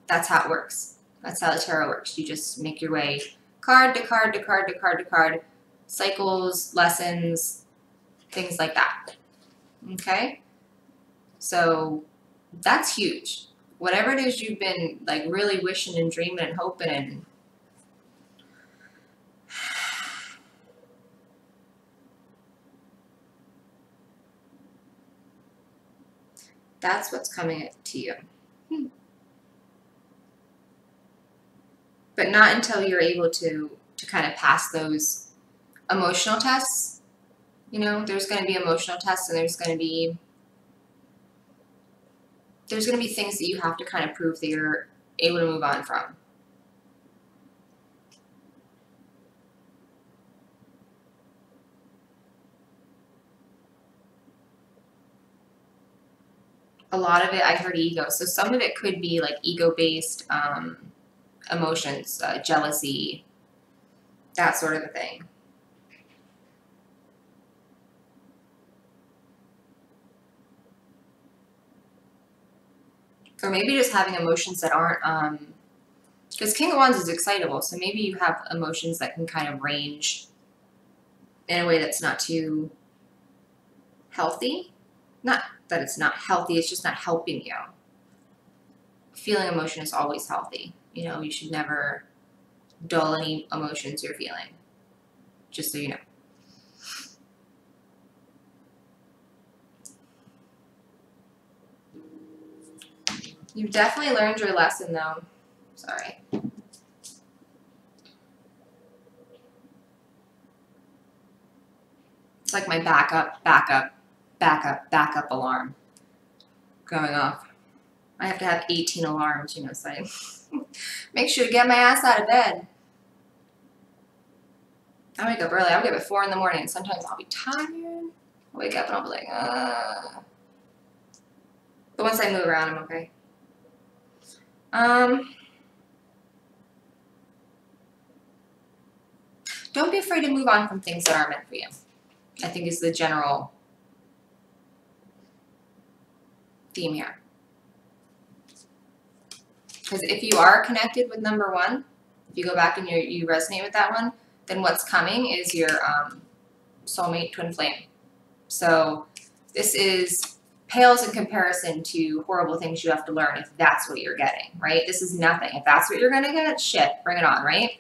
That's how it works. That's how the tarot works. You just make your way card to card to card to card to card, cycles, lessons, things like that. Okay? So that's huge. Whatever it is you've been like really wishing and dreaming and hoping and that's what's coming to you. But not until you're able to kind of pass those emotional tests. You know, there's going to be emotional tests and there's going to be things that you have to kind of prove that you're able to move on from. A lot of it, I heard ego. So some of it could be like ego-based emotions, jealousy, that sort of a thing. Or maybe just having emotions that aren't, because King of Wands is excitable, so maybe you have emotions that can kind of range in a way that's not too healthy. Not that it's not healthy, it's just not helping you. Feeling emotion is always healthy. You know, you should never dull any emotions you're feeling, just so you know. You've definitely learned your lesson, though. Sorry. It's like my backup alarm going off. I have to have 18 alarms, you know, so I make sure to get my ass out of bed. I wake up early. I wake up at 4 in the morning. Sometimes I'll be tired. I'll wake up and I'll be like, But once I move around, I'm okay. Don't be afraid to move on from things that aren't meant for you, I think is the general theme here. Because if you are connected with number one, if you go back and you resonate with that one, then what's coming is your soulmate twin flame. So this pales in comparison to horrible things you have to learn if that's what you're getting, right? This is nothing. If that's what you're going to get, shit, bring it on, right?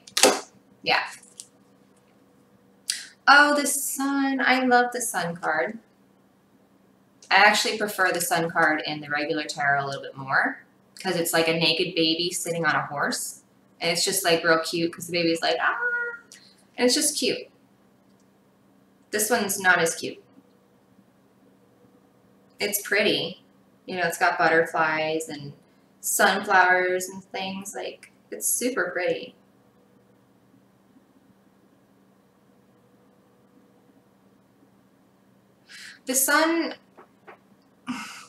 Yeah. Oh, the sun. I love the sun card. I actually prefer the sun card in the regular tarot a little bit more because it's like a naked baby sitting on a horse. And it's just like real cute because the baby's like, ah. And it's just cute. This one's not as cute. It's pretty. You know, it's got butterflies and sunflowers and things. Like, it's super pretty. The sun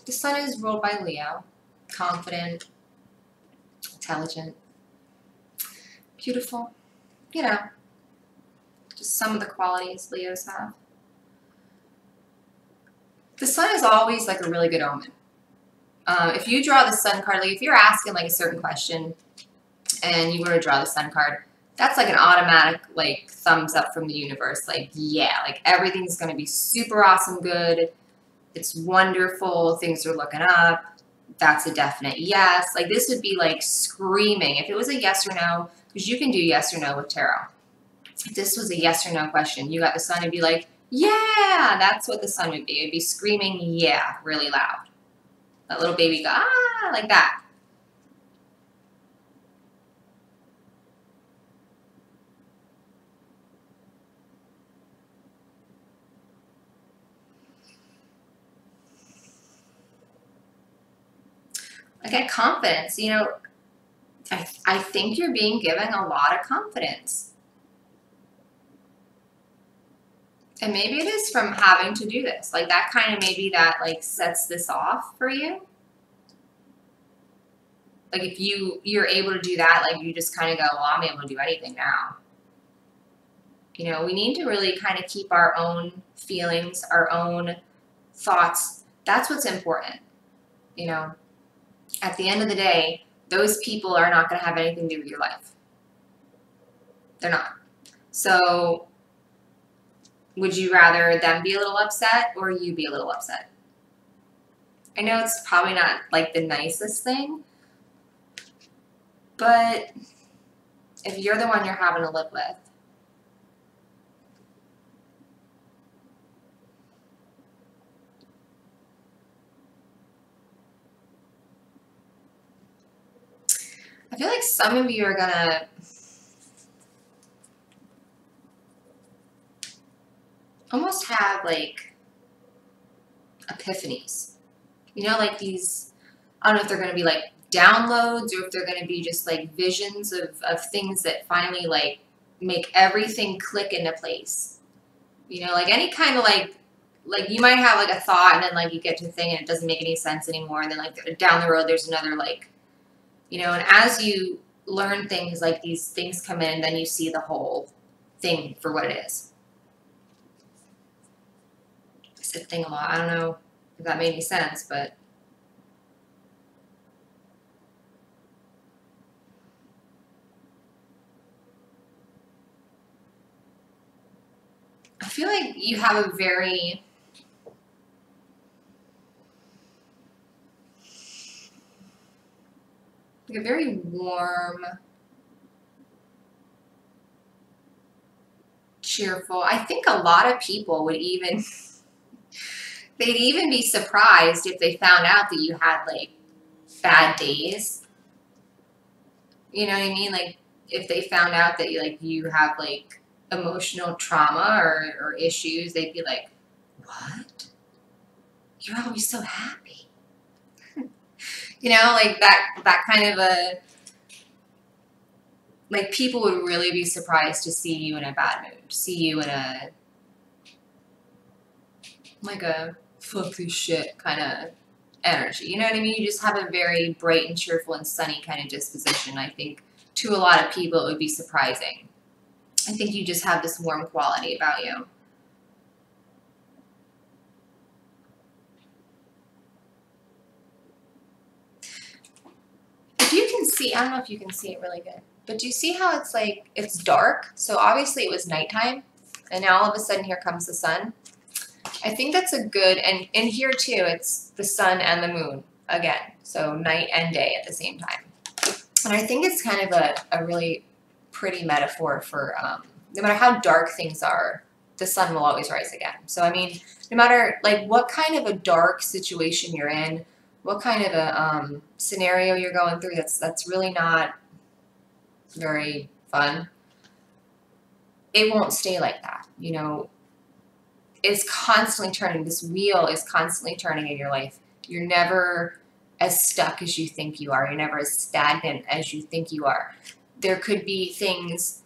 is ruled by Leo. Confident, intelligent, beautiful. You know, just some of the qualities Leos have. The sun is always like a really good omen. If you draw the sun card, like if you're asking like a certain question and you were to draw the sun card, that's like an automatic like thumbs up from the universe. Like, yeah, like everything's going to be super awesome good. It's wonderful. Things are looking up. That's a definite yes. Like this would be like screaming. If it was a yes or no, because you can do yes or no with tarot. If this was a yes or no question, you got the sun, it'd be like, yeah, that's what the sun would be. It'd be screaming, yeah, really loud. That little baby go, ah, like that. I get confidence. You know, I think you're being given a lot of confidence. And maybe it is from having to do this. Like that kind of maybe that like sets this off for you. Like if you're able to do that, like you just kind of go, well, I'm able to do anything now. You know, we need to really kind of keep our own feelings, our own thoughts. That's what's important. You know, at the end of the day, those people are not going to have anything to do with your life. They're not. So would you rather them be a little upset or you be a little upset? I know it's probably not like the nicest thing, but if you're the one you're having to live with, I feel like some of you are gonna almost have like epiphanies. You know, like these, I don't know if they're going to be like downloads or if they're going to be just like visions of things that finally like make everything click into place. You know, like any kind of like you might have like a thought and then like you get to a thing and it doesn't make any sense anymore. And then like down the road, there's another like, you know, and as you learn things, like these things come in and then you see the whole thing for what it is. I said thing a lot. I don't know if that made any sense, but I feel like you have a very warm, cheerful. I think a lot of people would even they'd even be surprised if they found out that you had like bad days. You know what I mean? Like if they found out that you have like emotional trauma or issues, they'd be like, what? You're always so happy. You know, like that kind of a, like people would really be surprised to see you in a bad mood, see you in a, like a fuck this shit kind of energy. You know what I mean? You just have a very bright and cheerful and sunny kind of disposition. I think to a lot of people it would be surprising. I think you just have this warm quality about you. If you can see, I don't know if you can see it really good, but do you see how it's like, it's dark? So obviously it was nighttime, and now all of a sudden here comes the sun. I think that's a good, and in here too, it's the sun and the moon again. So night and day at the same time. And I think it's kind of a really pretty metaphor for no matter how dark things are, the sun will always rise again. So, I mean, no matter like what kind of a dark situation you're in, what kind of a scenario you're going through that's really not very fun, it won't stay like that. You know, it's constantly turning. This wheel is constantly turning in your life. You're never as stuck as you think you are. You're never as stagnant as you think you are. There could be things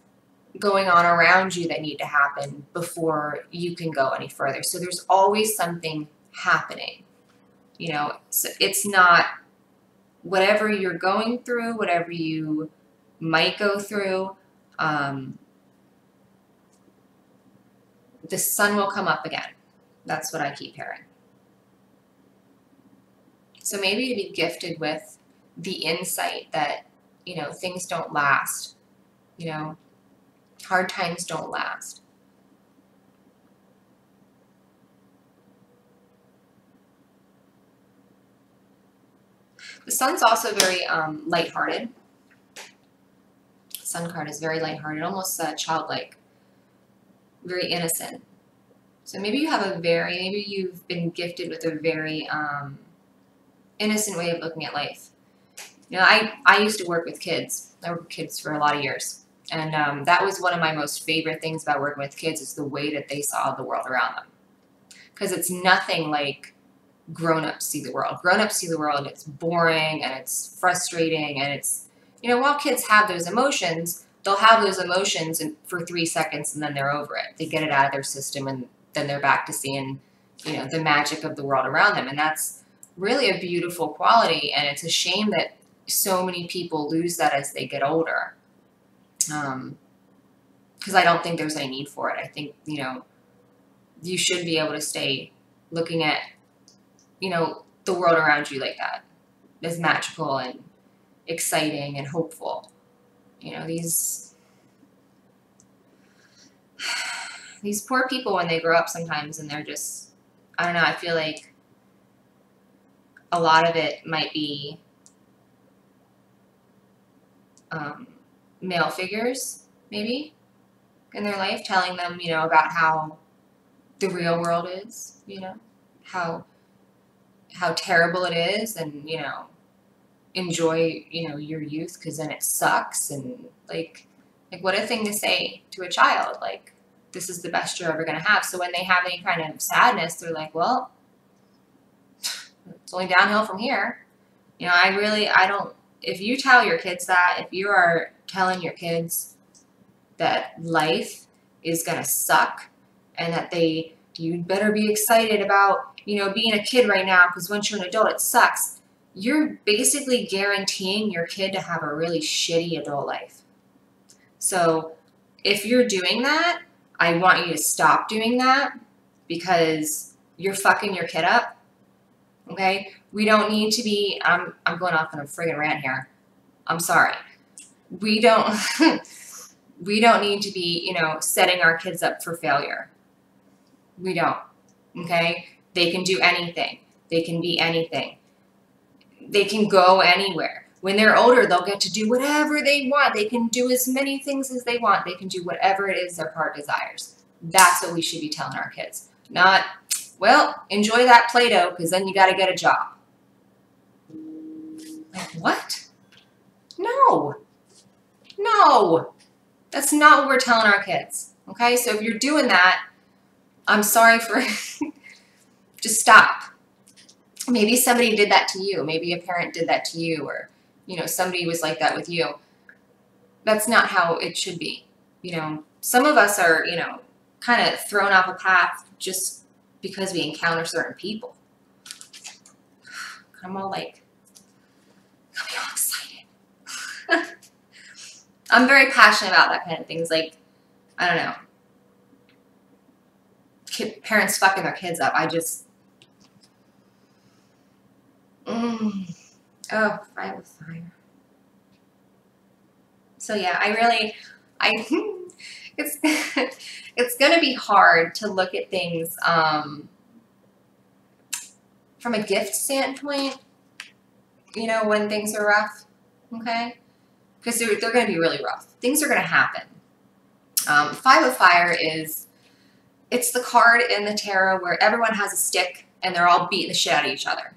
going on around you that need to happen before you can go any further. So there's always something happening. You know, so it's not whatever you're going through, whatever you might go through, the sun will come up again. That's what I keep hearing. So maybe to be gifted with the insight that, you know, things don't last, you know, hard times don't last. The sun's also very lighthearted. Sun card is very lighthearted, almost childlike, very innocent. So maybe you have maybe you've been gifted with a very innocent way of looking at life. You know, I used to work with kids. I worked with kids for a lot of years. And that was one of my most favorite things about working with kids is the way that they saw the world around them. Because it's nothing like grown-ups see the world. Grown-ups see the world and it's boring and it's frustrating and it's, you know, while kids have those emotions, they'll have those emotions for 3 seconds and then they're over it. They get it out of their system and then they're back to seeing, you know, the magic of the world around them. And that's really a beautiful quality. And it's a shame that so many people lose that as they get older. Because I don't think there's any need for it. I think, you know, you should be able to stay looking at, you know, the world around you like that. As magical and exciting and hopeful. You know, these poor people when they grow up sometimes and they're just, I don't know, I feel like a lot of it might be male figures, maybe, in their life, telling them, you know, about how the real world is, you know, how terrible it is, and, you know, enjoy, you know, your youth because then it sucks, and like what a thing to say to a child, like, this is the best you're ever going to have. So when they have any kind of sadness, they're like, well, it's only downhill from here. You know, I don't, if you tell your kids that, if you are telling your kids that life is going to suck and that you better be excited about, you know, being a kid right now because once you're an adult, it sucks. You're basically guaranteeing your kid to have a really shitty adult life. So if you're doing that, I want you to stop doing that because you're fucking your kid up. Okay? We don't need to be, I'm going off on a friggin' rant here. I'm sorry. We don't need to be, you know, setting our kids up for failure. We don't. Okay? They can do anything. They can be anything. They can go anywhere. When they're older, they'll get to do whatever they want. They can do as many things as they want. They can do whatever it is their heart desires. That's what we should be telling our kids. Not, well, enjoy that Play-Doh because then you got to get a job. Like, what? No. No. That's not what we're telling our kids, okay? So if you're doing that, I'm sorry for, just stop. Maybe somebody did that to you. Maybe a parent did that to you, or, you know, somebody was like that with you. That's not how it should be. You know, some of us are, you know, kind of thrown off a path just because we encounter certain people. I'm all like, I'll be all excited. I'm very passionate about that kind of things. Like, I don't know, parents fucking their kids up. I just, oh, 5 of fire. So yeah, it's it's gonna be hard to look at things from a gift standpoint, you know, when things are rough, okay? Because they're gonna be really rough. Things are gonna happen. 5 of fire it's the card in the tarot where everyone has a stick and they're all beating the shit out of each other.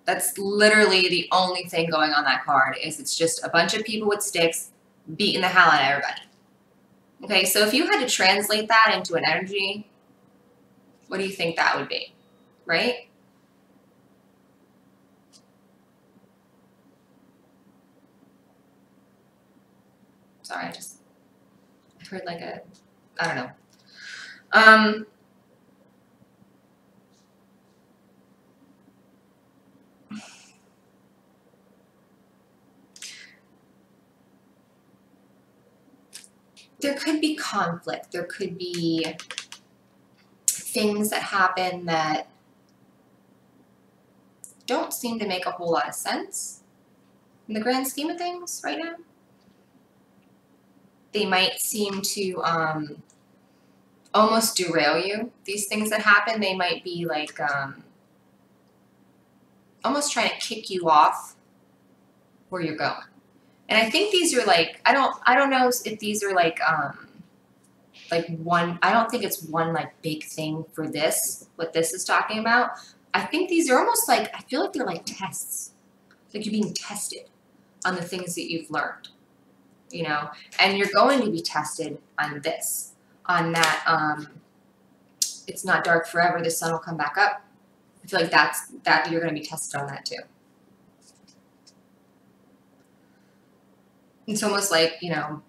That's literally the only thing going on that card, is it's just a bunch of people with sticks beating the hell out of everybody. Okay, so if you had to translate that into an energy, what do you think that would be, right? Sorry, I heard like a, I don't know. There could be conflict. There could be things that happen that don't seem to make a whole lot of sense in the grand scheme of things right now. They might seem to almost derail you. These things that happen, they might be like almost trying to kick you off where you're going. And I think these are like, I don't know if these are like one, I don't think it's one like big thing for this, what this is talking about. I think these are almost like, I feel like they're like tests. Like you're being tested on the things that you've learned, you know, and you're going to be tested on this, on that, it's not dark forever, the sun will come back up. I feel like that you're going to be tested on that too. It's almost like, you know,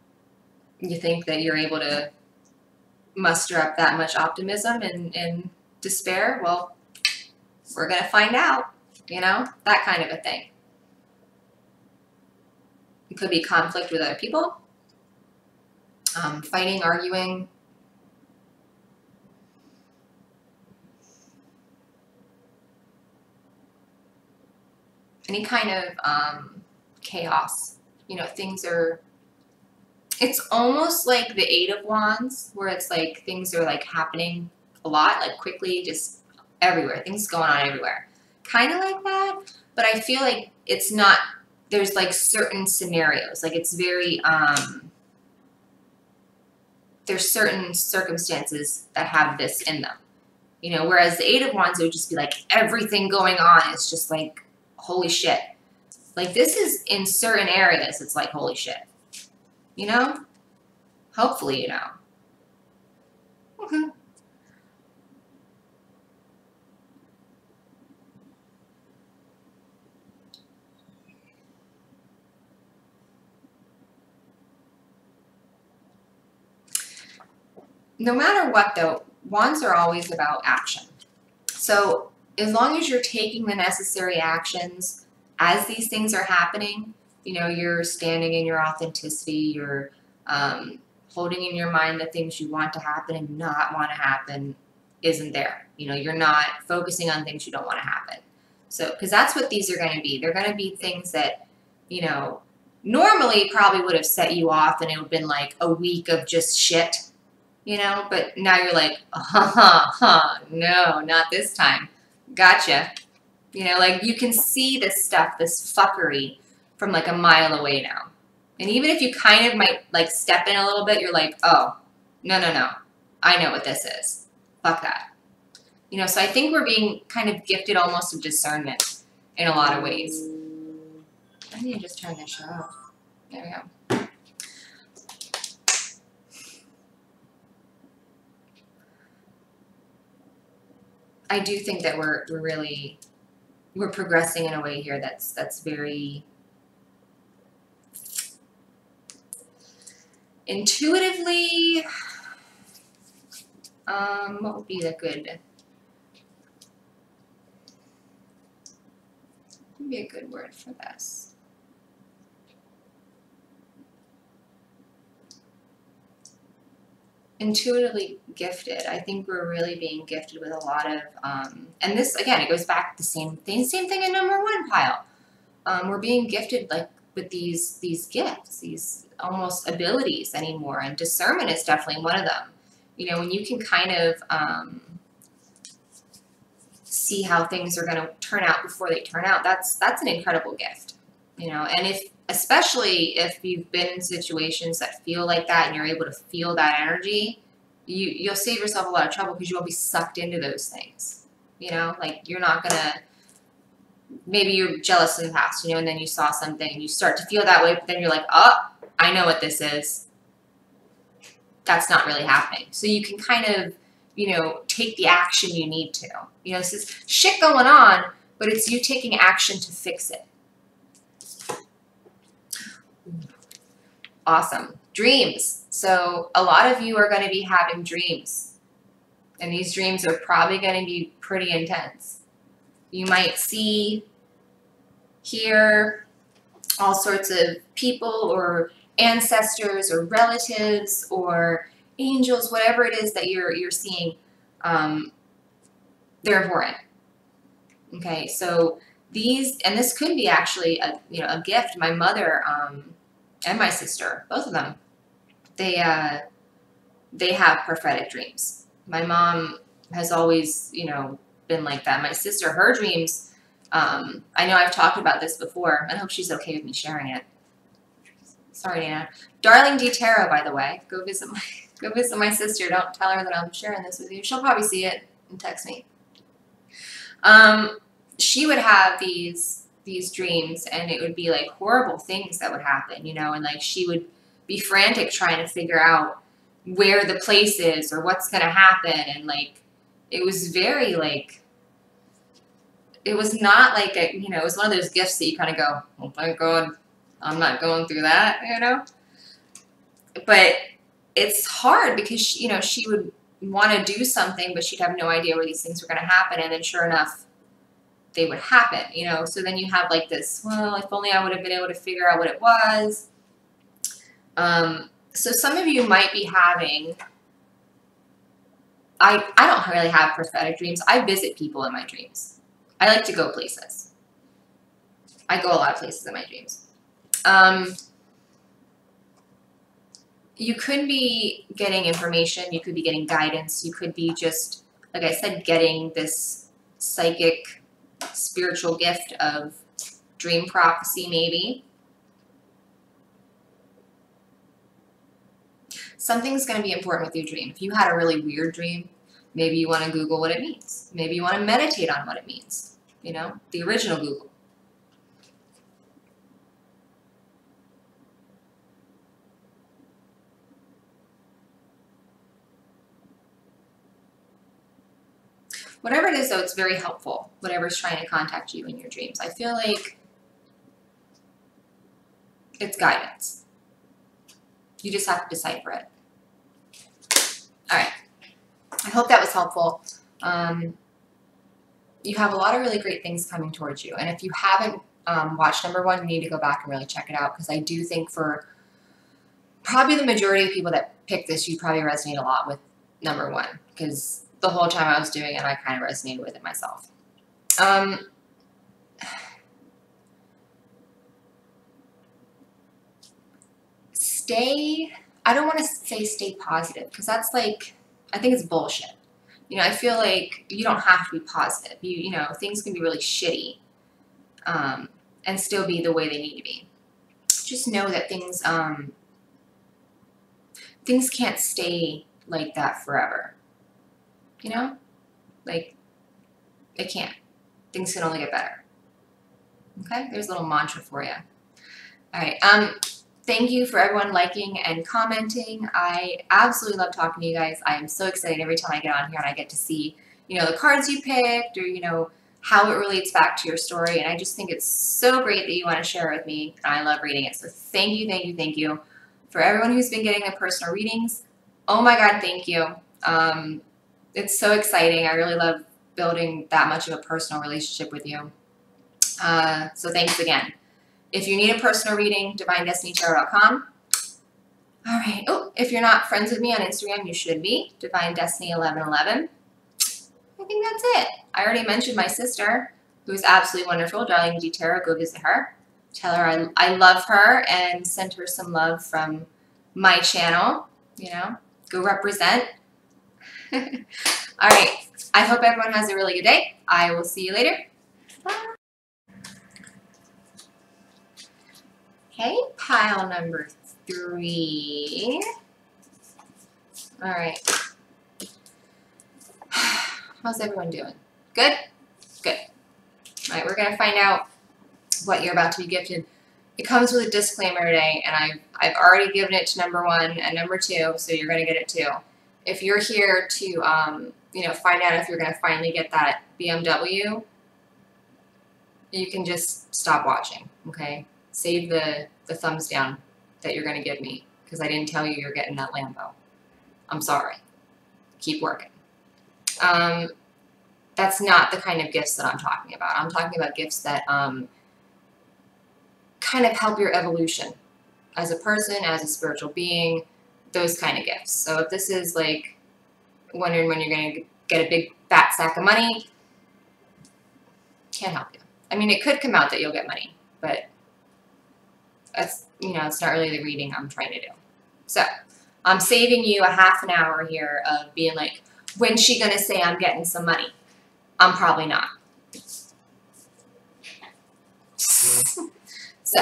you think that you're able to muster up that much optimism and despair. Well, we're going to find out, you know, that kind of a thing. It could be conflict with other people, fighting, arguing. Any kind of chaos. You know, things are, it's almost like the 8 of Wands, where it's like things are like happening a lot, like quickly, just everywhere. Things going on everywhere. Kind of like that, but I feel like it's not, there's like certain scenarios. Like it's very, there's certain circumstances that have this in them. You know, whereas the 8 of Wands, it would just be like everything going on. It's just like, holy shit. Like this is in certain areas, it's like, holy shit. You know? Hopefully, you know. Mm-hmm. No matter what though, wands are always about action. So as long as you're taking the necessary actions as these things are happening, you know, you're standing in your authenticity, you're holding in your mind the things you want to happen and not want to happen isn't there. You know, you're not focusing on things you don't want to happen. So, because that's what these are going to be. They're going to be things that, you know, normally probably would have set you off and it would have been like a week of just shit, you know, but now you're like, no, not this time. Gotcha. You know, like you can see this stuff, this fuckery from like a mile away now. And even if you kind of might like step in a little bit, you're like, oh, no. I know what this is. Fuck that. You know, so I think we're being kind of gifted almost with discernment in a lot of ways. I need to just turn this shit off. There we go. I do think that we're progressing in a way here that's very intuitively, what would be a good word for this? Intuitively gifted. I think we're really being gifted with a lot of, and this, again, it goes back to the same thing in number one pile. We're being gifted like with these gifts, these almost abilities anymore, and discernment is definitely one of them. You know, when you can kind of see how things are going to turn out before they turn out, that's an incredible gift. You know, and especially if you've been in situations that feel like that and you're able to feel that energy, you'll save yourself a lot of trouble because you won't be sucked into those things. You know, like you're not going to, maybe you're jealous in the past, you know, and then you saw something and you start to feel that way, but then you're like, oh, I know what this is. That's not really happening. So you can kind of, you know, take the action you need to. You know, this is shit going on, but it's you taking action to fix it. Awesome. Dreams. So a lot of you are going to be having dreams. And these dreams are probably going to be pretty intense. You might see, hear all sorts of people or ancestors or relatives or angels, whatever it is that you're seeing. They're important. Okay, so these, and this could be actually a gift. My mother and my sister, both of them, they have prophetic dreams. My mom has always, you know, been like that. My sister, her dreams, I know I've talked about this before. I hope she's okay with me sharing it. Sorry, Nana. DarlingDTarot, by the way. Go visit my sister. Don't tell her that I'm sharing this with you. She'll probably see it and text me. She would have these dreams, and it would be like horrible things that would happen, you know, and like she would be frantic trying to figure out where the place is or what's going to happen. And like, it was very like, it was not like a, you know, it was one of those gifts that you kind of go, oh my God, I'm not going through that, you know, but it's hard because, you know, she would want to do something, but she'd have no idea where these things were going to happen. And then sure enough, they would happen, you know. So then you have like this, well, if only I would have been able to figure out what it was. So some of you might be having, I don't really have prophetic dreams. I visit people in my dreams. I like to go places. I go a lot of places in my dreams. You could be getting information. You could be getting guidance. You could be just, like I said, getting this psychic, spiritual gift of dream prophecy, maybe. Something's going to be important with your dream. If you had a really weird dream, maybe you want to Google what it means. Maybe you want to meditate on what it means. You know, the original Google. Whatever it is, though, it's very helpful. Whatever's trying to contact you in your dreams. I feel like it's guidance. You just have to decipher it. All right. I hope that was helpful. You have a lot of really great things coming towards you. And if you haven't watched number one, you need to go back and really check it out, because I do think for probably the majority of people that pick this, you probably resonate a lot with number one, because the whole time I was doing it, I kind of resonated with it myself. I don't want to say stay positive, because that's like, I think it's bullshit. You know, I feel like you don't have to be positive. You know, things can be really shitty and still be the way they need to be. Just know that things can't stay like that forever. You know? Like, they can't. Things can only get better. Okay? There's a little mantra for you. All right. Thank you for everyone liking and commenting. I absolutely love talking to you guys. I am so excited every time I get on here and I get to see you know, the cards you picked, or, you know, how it relates back to your story. And I just think it's so great that you want to share it with me. And I love reading it. So thank you, thank you, thank you for everyone who's been getting the personal readings. Oh my God, thank you. It's so exciting. I really love building that much of a personal relationship with you. So thanks again. If you need a personal reading, DivineDestinyTarot.com. All right. Oh, if you're not friends with me on Instagram, you should be. DivineDestiny1111. I think that's it. I already mentioned my sister, who's absolutely wonderful, DarlingDTarot. Go visit her. Tell her I love her and send her some love from my channel. You know, go represent. All right. I hope everyone has a really good day. I will see you later. Bye. Okay, pile number 3. All right. How's everyone doing? Good? Good. All right, we're going to find out what you're about to be gifted. It comes with a disclaimer today, and I've already given it to number 1 and number 2, so you're going to get it too. If you're here to, you know, find out if you're going to finally get that BMW, you can just stop watching, okay? Save the thumbs down that you're going to give me, because I didn't tell you you're getting that Lambo. I'm sorry. Keep working. That's not the kind of gifts that I'm talking about. I'm talking about gifts that kind of help your evolution as a person, as a spiritual being, those kind of gifts. So if this is like wondering when you're going to get a big fat sack of money, can't help you. I mean, it could come out that you'll get money, but that's, you know, it's not really the reading I'm trying to do. So I'm saving you a half an hour here of being like, when's she going to say I'm getting some money? I'm probably not. So,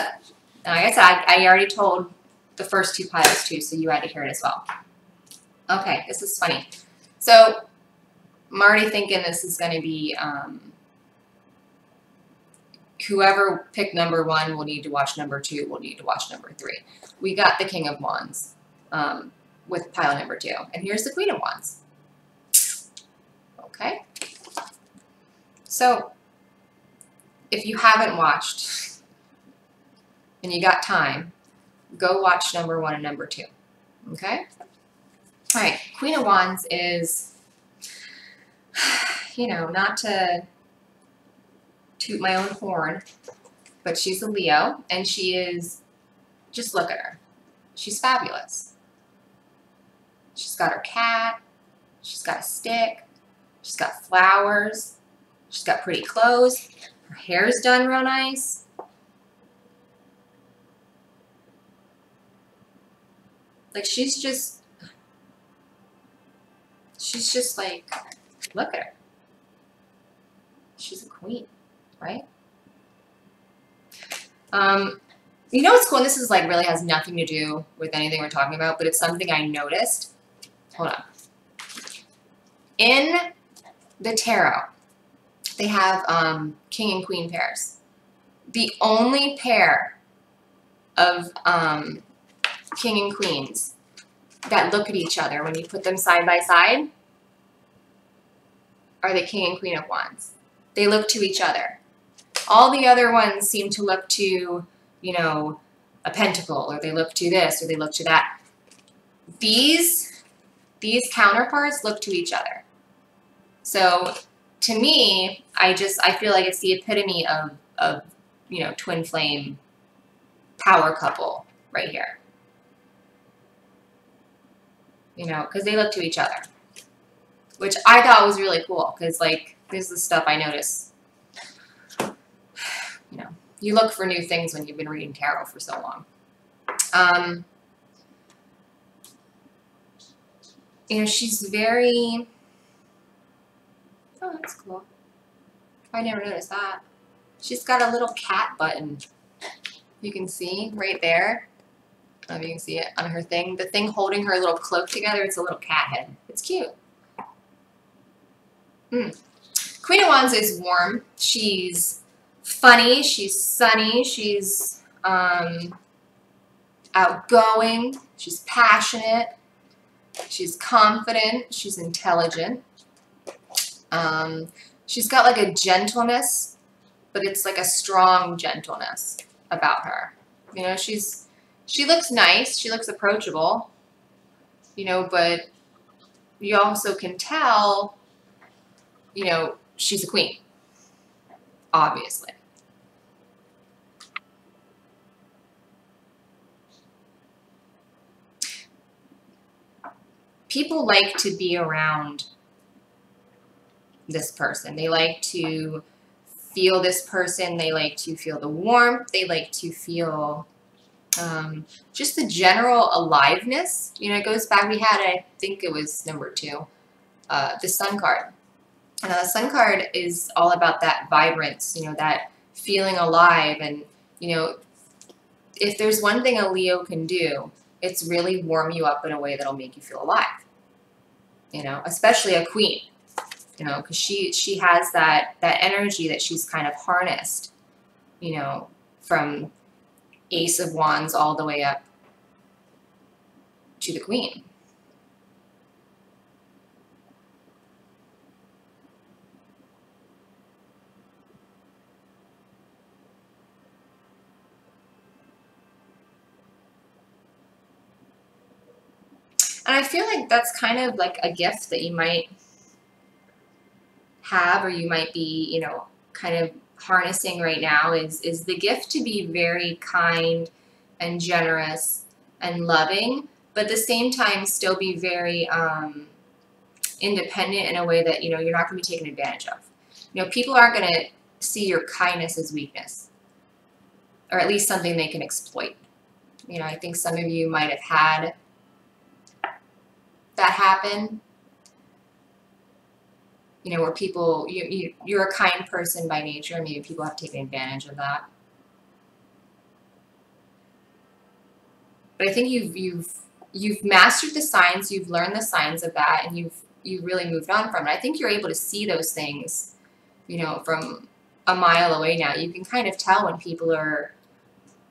like I said, I already told the first 2 piles too, so you had to hear it as well. Okay, this is funny. So I'm already thinking this is going to be, whoever picked number 1 will need to watch number 2, will need to watch number 3. We got the King of Wands with pile number 2. And here's the Queen of Wands. Okay. So if you haven't watched and you got time, go watch number 1 and number 2. Okay? All right. Queen of Wands is, you know, not to toot my own horn, but she's a Leo, and she is, just look at her. She's fabulous. She's got her cat. She's got a stick. She's got flowers. She's got pretty clothes. Her hair's done real nice. Like, she's just like, look at her. She's a queen, right? You know what's cool? And this is like really has nothing to do with anything we're talking about, but it's something I noticed. Hold on. In the tarot, they have king and queen pairs. The only pair of king and queens that look at each other when you put them side by side are the king and queen of wands. They look to each other. All the other ones seem to look to, you know, a pentacle, or they look to this, or they look to that. These counterparts look to each other. So to me, I feel like it's the epitome of you know, twin flame power couple right here. You know, because they look to each other, which I thought was really cool, because like this is the stuff I notice. You know, you look for new things when you've been reading tarot for so long. You know, she's very, oh, that's cool. I never noticed that. She's got a little cat button. You can see right there. I don't know if you can see it on her thing. The thing holding her little cloak together, it's a little cat head. It's cute. Queen of Wands is warm. She's funny. She's sunny. She's outgoing. She's passionate. She's confident. She's intelligent. She's got like a gentleness, but it's like a strong gentleness about her. You know, she looks nice, she looks approachable, you know, but you also can tell, you know, she's a queen, obviously. People like to be around this person. They like to feel this person. They like to feel the warmth. They like to feel just the general aliveness. You know, it goes back, we had, I think it was number 2, the Sun card. And the Sun card is all about that vibrance, you know, that feeling alive. And, you know, if there's one thing a Leo can do, it's really warm you up in a way that'll make you feel alive. You know, especially a queen, you know, because she has that energy that she's kind of harnessed, you know, from Ace of Wands all the way up to the Queen. And I feel like that's kind of like a gift that you might have, or you might be, you know, kind of harnessing right now, is the gift to be very kind and generous and loving, but at the same time still be very independent in a way that, you know, you're not going to be taken advantage of. You know, people aren't going to see your kindness as weakness, or at least something they can exploit. You know, I think some of you might have had that happen, you know, where people, you're a kind person by nature, maybe people have taken advantage of that. But I think you've mastered the signs, you've learned the signs of that, and you've really moved on from it. I think you're able to see those things, you know, from a mile away now. You can kind of tell when people are,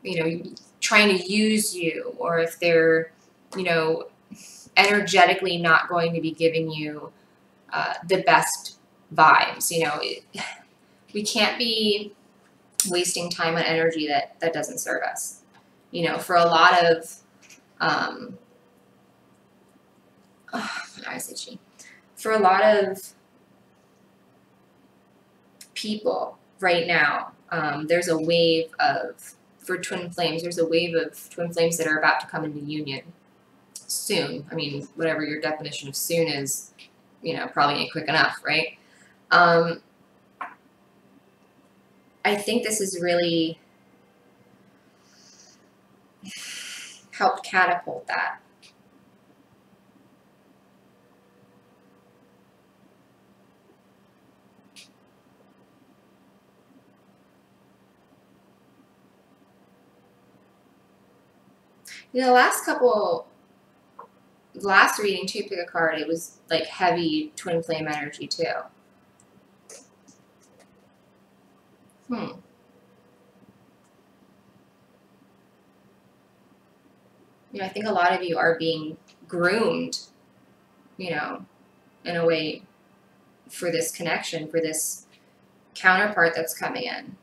you know, trying to use you, or if they're, you know, energetically not going to be giving you the best vibes. You know, we can't be wasting time on energy that doesn't serve us. You know, for a lot of for a lot of people right now, there's a wave of, for twin flames, there's a wave of twin flames that are about to come into union soon. I mean, whatever your definition of soon is, you know, probably ain't quick enough, right? I think this has really helped catapult that. You know, last reading too, pick a card, it was like heavy twin flame energy too. You know, I think a lot of you are being groomed, you know, in a way for this connection, for this counterpart that's coming in.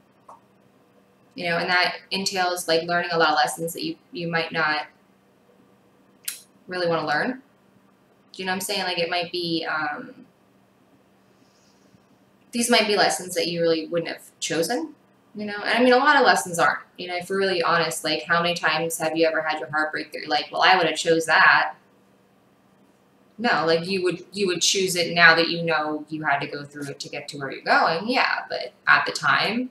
You know, and that entails like learning a lot of lessons that you might not really want to learn. Do you know what I'm saying? Like, it might be, these might be lessons that you really wouldn't have chosen, you know? And I mean, a lot of lessons aren't, you know, if we're really honest, like, how many times have you ever had your heart break that you're like, well, I would have chose that? No, like, you would choose it now that you know you had to go through it to get to where you're going. Yeah, but at the time,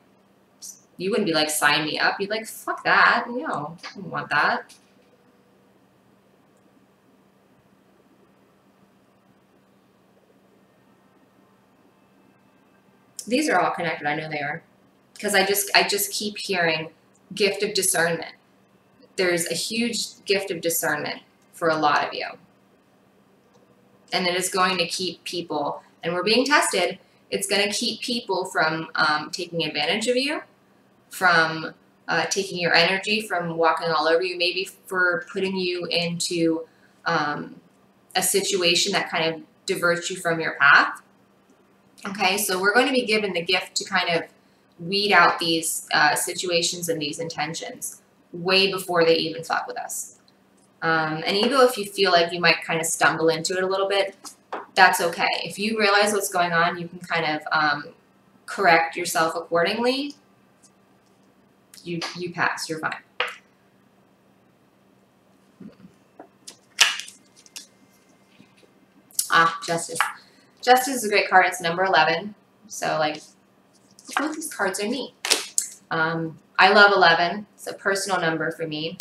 you wouldn't be like, sign me up. You'd like, fuck that. No, I don't want that. These are all connected. I know they are. Because I just keep hearing gift of discernment. There's a huge gift of discernment for a lot of you. And it is going to keep people, and we're being tested, it's going to keep people from taking advantage of you, from taking your energy, from walking all over you, maybe for putting you into a situation that kind of diverts you from your path. Okay, so we're going to be given the gift to kind of weed out these situations and these intentions way before they even fuck with us. And even if you feel like you might kind of stumble into it a little bit, that's okay. If you realize what's going on, you can kind of correct yourself accordingly. You pass, you're fine. Ah, Justice. Justice is a great card. It's number 11. So, like, both these cards are neat. I love 11. It's a personal number for me.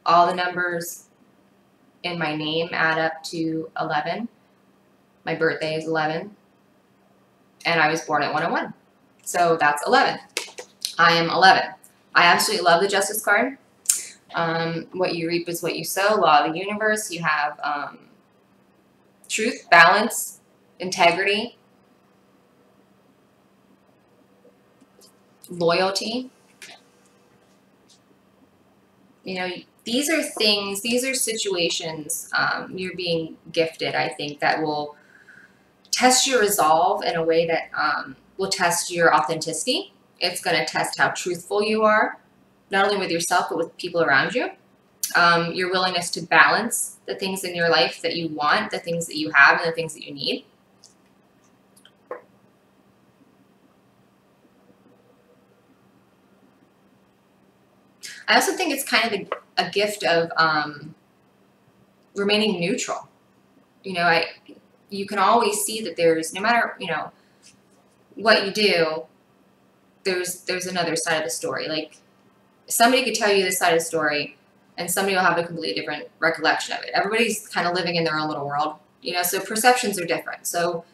All the numbers in my name add up to 11. My birthday is 11. And I was born at 101. So that's 11. I am 11. I absolutely love the Justice card. What you reap is what you sow. Law of the universe. You have truth, balance, integrity, loyalty. You know, these are things, these are situations you're being gifted, I think, that will test your resolve in a way that will test your authenticity. It's going to test how truthful you are, not only with yourself, but with people around you. Your willingness to balance the things in your life that you want, the things that you have, and the things that you need. I also think it's kind of a gift of remaining neutral. You know, you can always see that there's, no matter, you know, what you do, there's another side of the story. Like, somebody could tell you this side of the story, and somebody will have a completely different recollection of it. Everybody's kind of living in their own little world, you know, so perceptions are different. So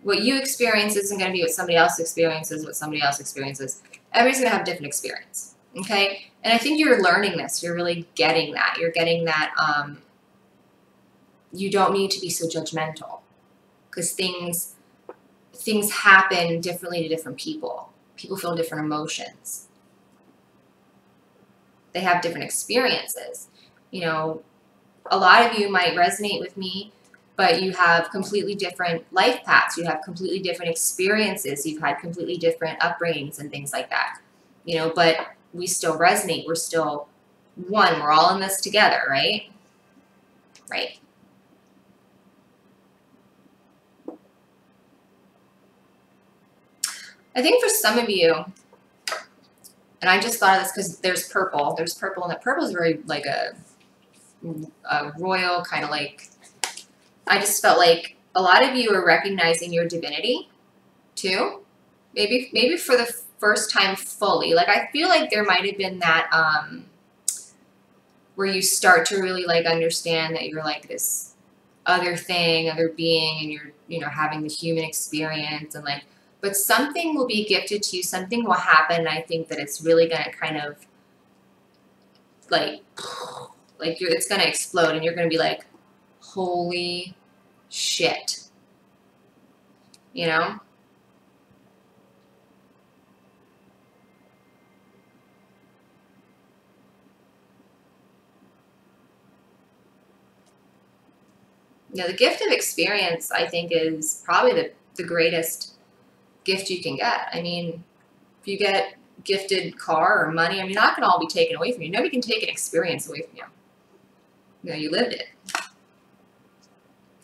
what you experience isn't going to be what somebody else experiences, what somebody else experiences. Everybody's going to have a different experience, okay? And I think you're learning this. You're really getting that. You're getting that you don't need to be so judgmental, because things happen differently to different people. People feel different emotions. They have different experiences. You know, a lot of you might resonate with me, but you have completely different life paths. You have completely different experiences. You've had completely different upbringings and things like that. You know, but we still resonate. We're still one. We're all in this together, right? Right. I think for some of you, and I just thought of this because there's purple. There's purple, and that purple is very like a royal kind of like. I just felt like a lot of you are recognizing your divinity, too. Maybe for the first time fully. Like, I feel like there might have been that where you start to really like understand that you're like this other thing, other being, and you're, you know, having the human experience, and like. But something will be gifted to you, something will happen, and I think that it's really going to kind of, like it's going to explode, and you're going to be like, holy shit. You know? You know, the gift of experience, I think, is probably the greatest gift you can get. I mean, if you get gifted car or money, I mean, that can all be taken away from you. Nobody can take an experience away from you. You know, you lived it.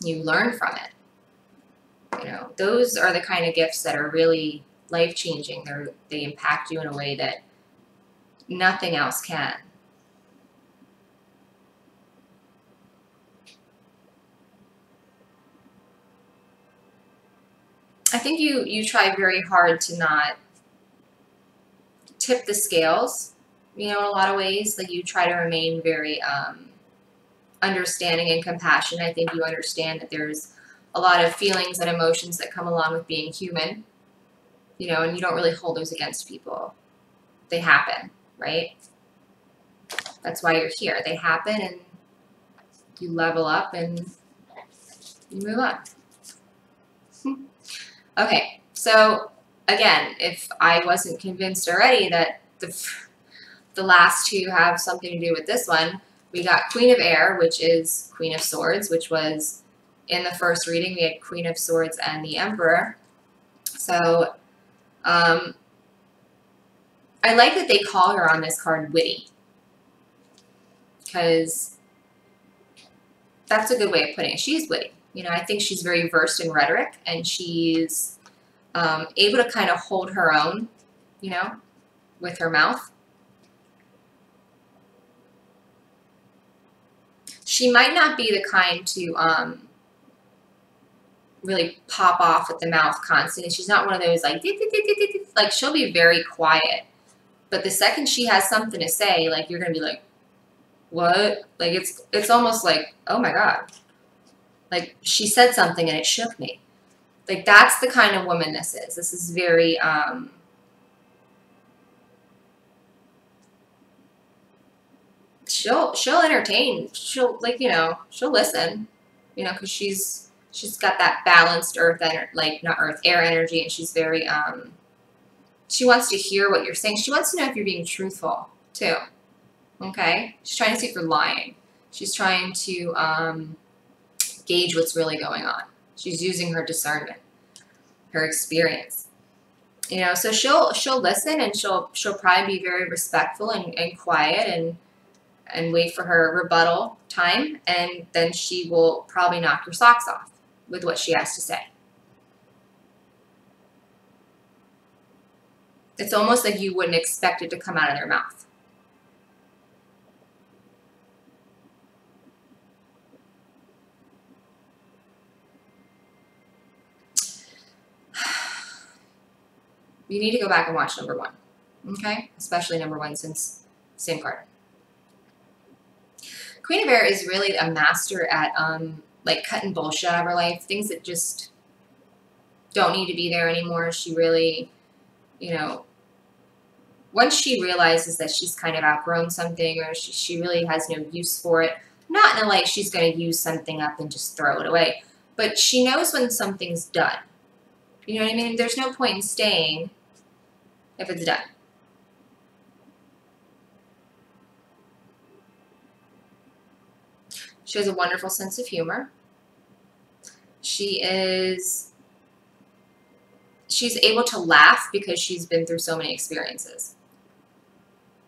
You learned from it. You know, those are the kind of gifts that are really life-changing. They impact you in a way that nothing else can. I think you try very hard to not tip the scales, you know, in a lot of ways. Like, you try to remain very understanding and compassionate. I think you understand that there's a lot of feelings and emotions that come along with being human, you know, and you don't really hold those against people. They happen, right? That's why you're here. They happen, and you level up and you move on. Okay, so again, if I wasn't convinced already that the last two have something to do with this one, we got Queen of Air, which is Queen of Swords, which was in the first reading, we had Queen of Swords and the Emperor. So I like that they call her on this card witty, because that's a good way of putting it. She's witty. You know, I think she's very versed in rhetoric, and she's able to kind of hold her own, you know, with her mouth. She might not be the kind to really pop off with the mouth constantly. She's not one of those like she'll be very quiet. But the second she has something to say, like, you're going to be like, what? Like, it's almost like, oh my God. Like, she said something and it shook me. Like, that's the kind of woman this is. This is very, she'll entertain. She'll, like, you know, she'll listen, you know, because she's got that balanced air energy, and she's very, she wants to hear what you're saying. She wants to know if you're being truthful, too. Okay? She's trying to see if you're lying. She's trying to gauge what's really going on. She's using her discernment, her experience. You know, so she'll listen, and she'll probably be very respectful and quiet and wait for her rebuttal time, and then she will probably knock your socks off with what she has to say. It's almost like you wouldn't expect it to come out of their mouth. You need to go back and watch number 1, okay? Especially number 1, since same card. Queen of Air is really a master at like cutting bullshit out of her life, things that just don't need to be there anymore. She really, you know, once she realizes that she's kind of outgrown something, or she really has no use for it, not in a like she's going to use something up and just throw it away, but she knows when something's done. You know what I mean? There's no point in staying if it's done. She has a wonderful sense of humor. She's able to laugh because she's been through so many experiences.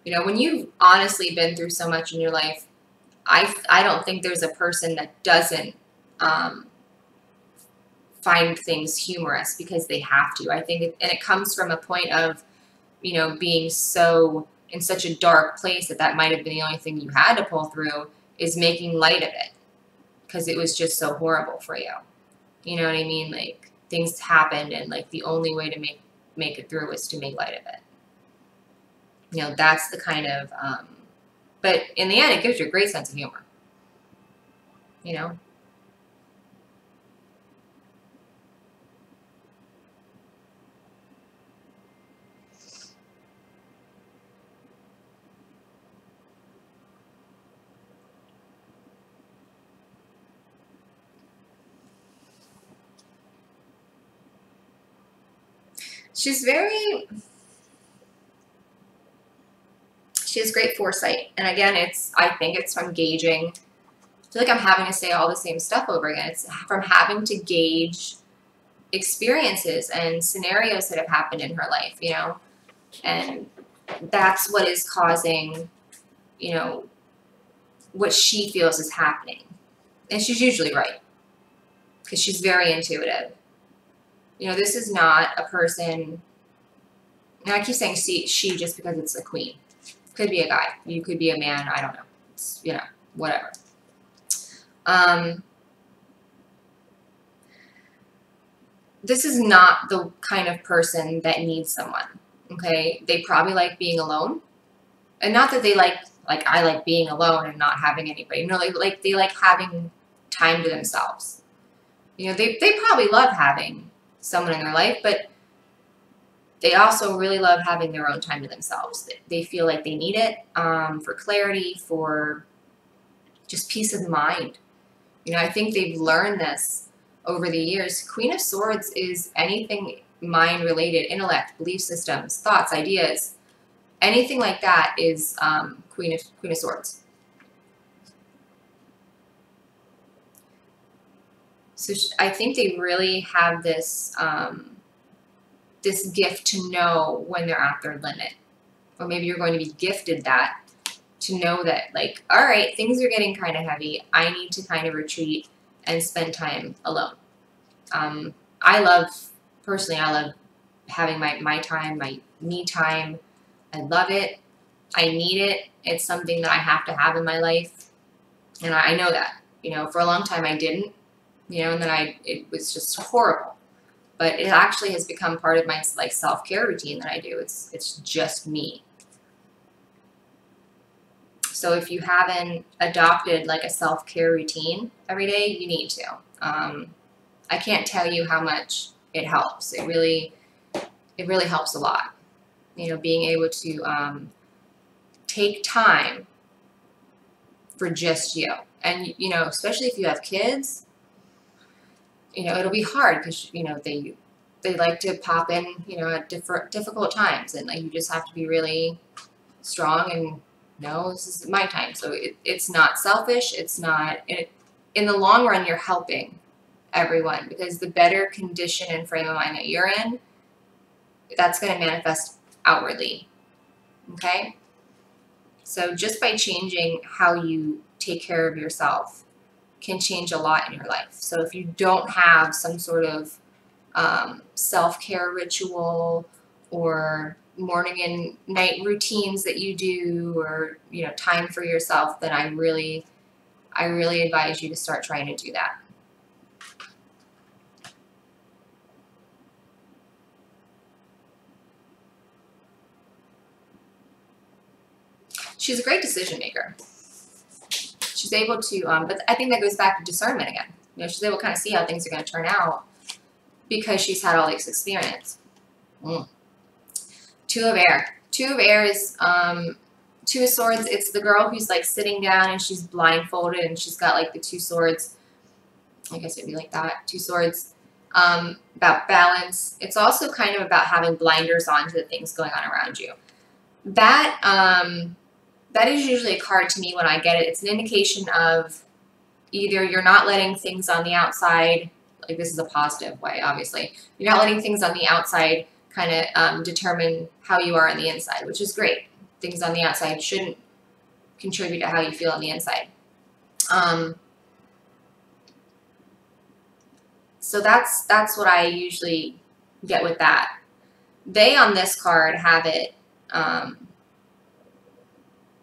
You know, when you've honestly been through so much in your life, I don't think there's a person that doesn't find things humorous because they have to. I think, and it comes from a point of, you know, being so in such a dark place that might have been the only thing you had to pull through, is making light of it because it was just so horrible for you. You know what I mean? Like, things happened, and like the only way to make it through was to make light of it. You know, that's the kind of, but in the end, it gives you a great sense of humor. You know? She has great foresight. And again, I think it's from gauging. I feel like I'm having to say all the same stuff over again. It's from having to gauge experiences and scenarios that have happened in her life, you know, and that's what is causing, you know, what she feels is happening. And she's usually right because she's very intuitive. You know, this is not a person, and I keep saying she just because it's a queen. Could be a guy. You could be a man. I don't know. It's, you know, whatever. This is not the kind of person that needs someone, okay? They probably like being alone. And not that they like I like being alone and not having anybody. No, like they like having time to themselves. You know, they probably love having someone in their life, but they also really love having their own time to themselves. They feel like they need it for clarity, for just peace of mind. You know, I think they've learned this over the years. Queen of Swords is anything mind-related, intellect, belief systems, thoughts, ideas, anything like that is Queen of Swords. So I think they really have this, this gift to know when they're at their limit. Or maybe you're going to be gifted that, to know that, like, all right, things are getting kind of heavy. I need to kind of retreat and spend time alone. Personally, I love having my time, my me time. I love it. I need it. It's something that I have to have in my life. And I know that, you know, for a long time I didn't, you know, and then it was just horrible. But it actually has become part of my, like, self-care routine that I do. It's just me. So if you haven't adopted, like, a self-care routine every day, you need to. I can't tell you how much it helps. It really helps a lot. You know, being able to take time for just you. And, you know, especially if you have kids, you know, it'll be hard because, you know, they like to pop in, you know, at difficult times. And, like, you just have to be really strong and, no, this is my time. So it's not selfish. It's not, in the long run, you're helping everyone, because the better condition and frame of mind that you're in, that's going to manifest outwardly. Okay? So just by changing how you take care of yourself can change a lot in your life. So if you don't have some sort of self-care ritual or morning and night routines that you do, or, you know, time for yourself, then I really advise you to start trying to do that. She's a great decision maker. She's able to, but I think that goes back to discernment again. You know, she's able to kind of see how things are going to turn out because she's had all this experience. Two of Air. Two of Air is, Two of Swords. It's the girl who's, like, sitting down and she's blindfolded and she's got, like, the two swords. I guess it'd be like that. Two swords. About balance. It's also kind of about having blinders on to the things going on around you. That is usually a card to me when I get it. It's an indication of either you're not letting things on the outside, like, this is a positive way, obviously. You're not letting things on the outside kind of determine how you are on the inside, which is great. Things on the outside shouldn't contribute to how you feel on the inside. So that's what I usually get with that. They, on this card, have it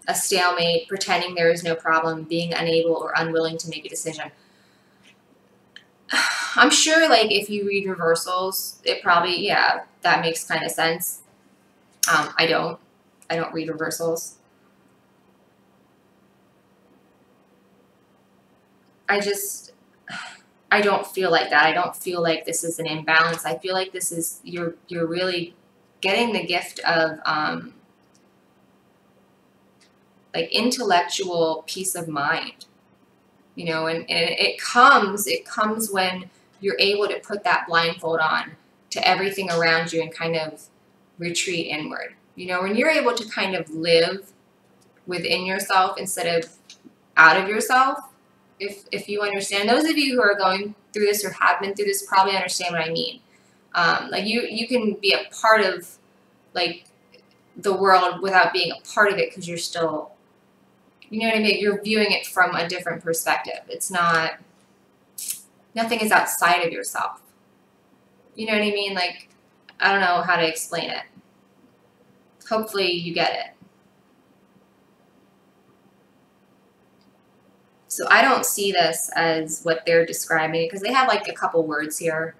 a stalemate, pretending there is no problem, being unable or unwilling to make a decision. I'm sure, like, if you read reversals, it probably, yeah, that makes kind of sense. I don't read reversals. I don't feel like that. I don't feel like this is an imbalance. I feel like this is, you're really getting the gift of, like, intellectual peace of mind, you know, and it comes when you're able to put that blindfold on to everything around you and kind of retreat inward. You know, when you're able to kind of live within yourself instead of out of yourself, if you understand. Those of you who are going through this or have been through this probably understand what I mean. Like, you can be a part of, like, the world without being a part of it because you're still, you know what I mean? You're viewing it from a different perspective. It's not, nothing is outside of yourself. You know what I mean? Like, I don't know how to explain it. Hopefully you get it. So I don't see this as what they're describing, because they have, like, a couple words here,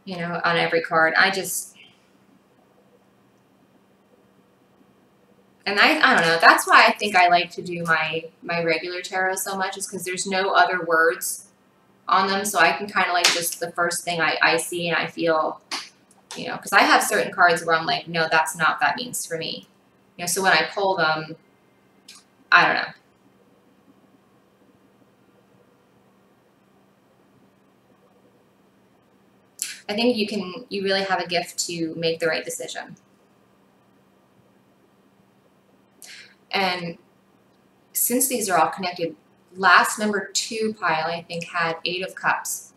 you know, on every card. And I don't know, that's why I think I like to do my regular tarot so much, is because there's no other words on them, so I can kind of, like, just the first thing I see and I feel, you know, because I have certain cards where I'm like, no, that's not what that means for me. You know, so when I pull them, I don't know. I think you really have a gift to make the right decision. And since these are all connected last number 2 pile, I think, had 8 of Cups.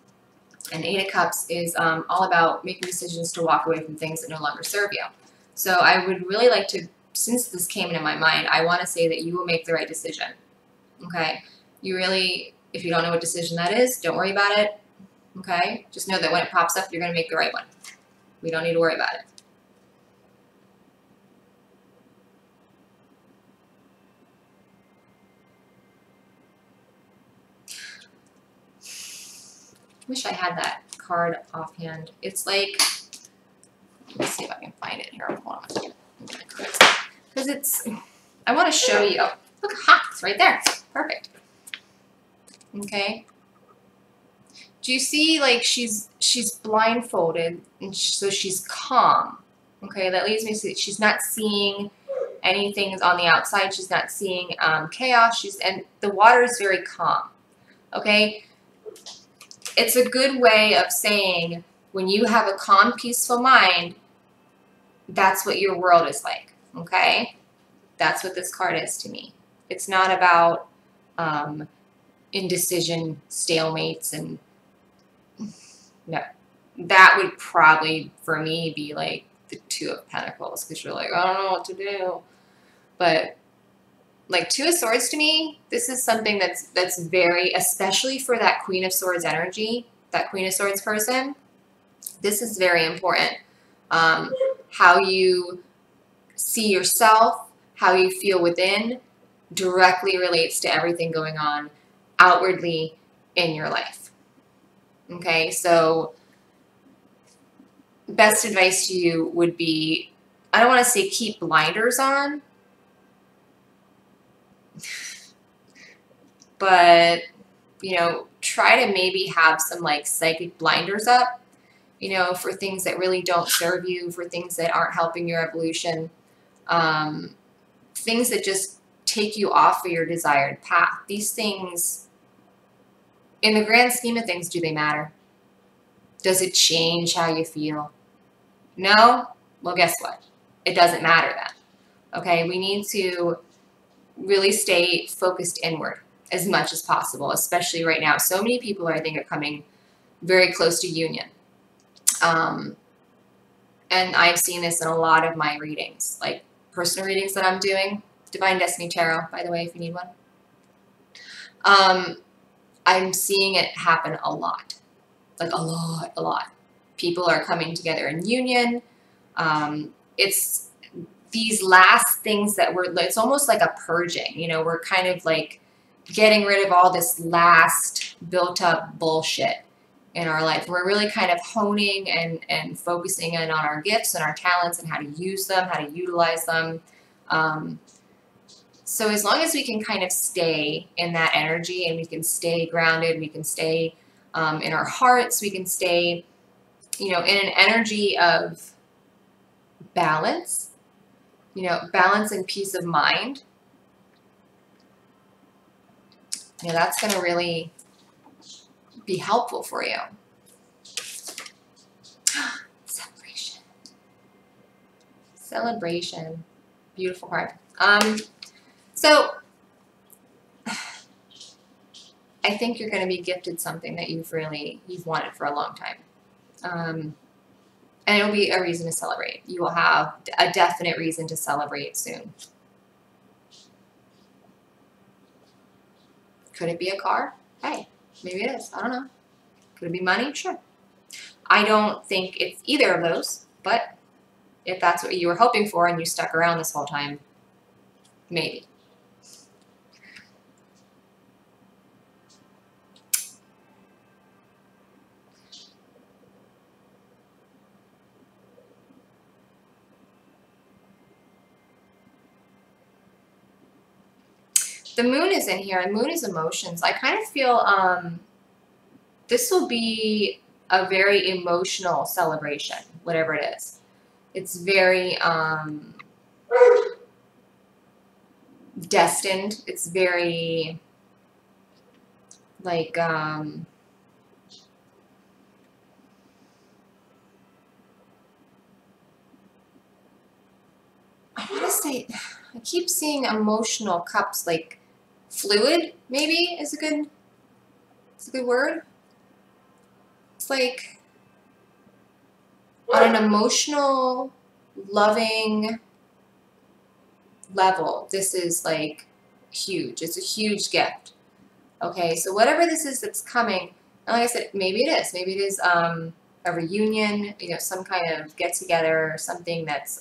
And 8 of Cups is all about making decisions to walk away from things that no longer serve you. So I would really like to, since this came into my mind, I want to say that you will make the right decision. Okay? You really, if you don't know what decision that is, don't worry about it. Okay? Just know that when it pops up, you're going to make the right one. We don't need to worry about it. Wish I had that card offhand. It's like, let's see if I can find it here. Hold on. Because it's, I want to show you. Oh, look, ha, it's right there. Perfect. Okay. Do you see, like, she's blindfolded, and so she's calm. Okay, that leads me to see she's not seeing anything on the outside. She's not seeing chaos. And the water is very calm. Okay. It's a good way of saying when you have a calm, peaceful mind, that's what your world is like, okay? That's what this card is to me. It's not about indecision, stalemates, and no. That would probably, for me, be like the 2 of Pentacles, because you're like, I don't know what to do. But like 2 of Swords to me, this is something that's very, especially for that Queen of Swords energy, that Queen of Swords person, this is very important. How you see yourself, how you feel within, directly relates to everything going on outwardly in your life. Okay, so best advice to you would be, I don't want to say keep blinders on, but, you know, try to maybe have some like psychic blinders up, you know, for things that really don't serve you, for things that aren't helping your evolution, things that just take you off of your desired path. These things, in the grand scheme of things, do they matter? Does it change how you feel? No? Well, guess what? It doesn't matter then. Okay, we need to really stay focused inward as much as possible, especially right now. So many people, I think, are coming very close to union. And I've seen this in a lot of my readings, like personal readings that I'm doing. Divine Destiny Tarot, by the way, if you need one. I'm seeing it happen a lot. Like a lot. People are coming together in union. It's these last things that it's almost like a purging. You know, we're kind of like getting rid of all this last built up bullshit in our life. We're really kind of honing and focusing in on our gifts and our talents and how to use them, how to utilize them. So as long as we can kind of stay in that energy and we can stay grounded, we can stay in our hearts, we can stay, you know, in an energy of balance, you know, balance and peace of mind. You know, that's going to really be helpful for you. Celebration. Celebration. Beautiful card. So I think you're going to be gifted something that you've wanted for a long time. And it'll be a reason to celebrate. You will have a definite reason to celebrate soon. Could it be a car? Hey, maybe it is. I don't know. Could it be money? Sure. I don't think it's either of those, but if that's what you were hoping for and you stuck around this whole time, maybe. The moon is in here, and moon is emotions. I kind of feel this will be a very emotional celebration, whatever it is. It's very destined. It's very like I want to say, I keep seeing emotional cups like fluid, maybe, is a good word. It's like on an emotional, loving level, this is like huge. It's a huge gift. Okay, so whatever this is that's coming, and like I said, maybe it is. Maybe it is a reunion, you know, some kind of get-together, something that's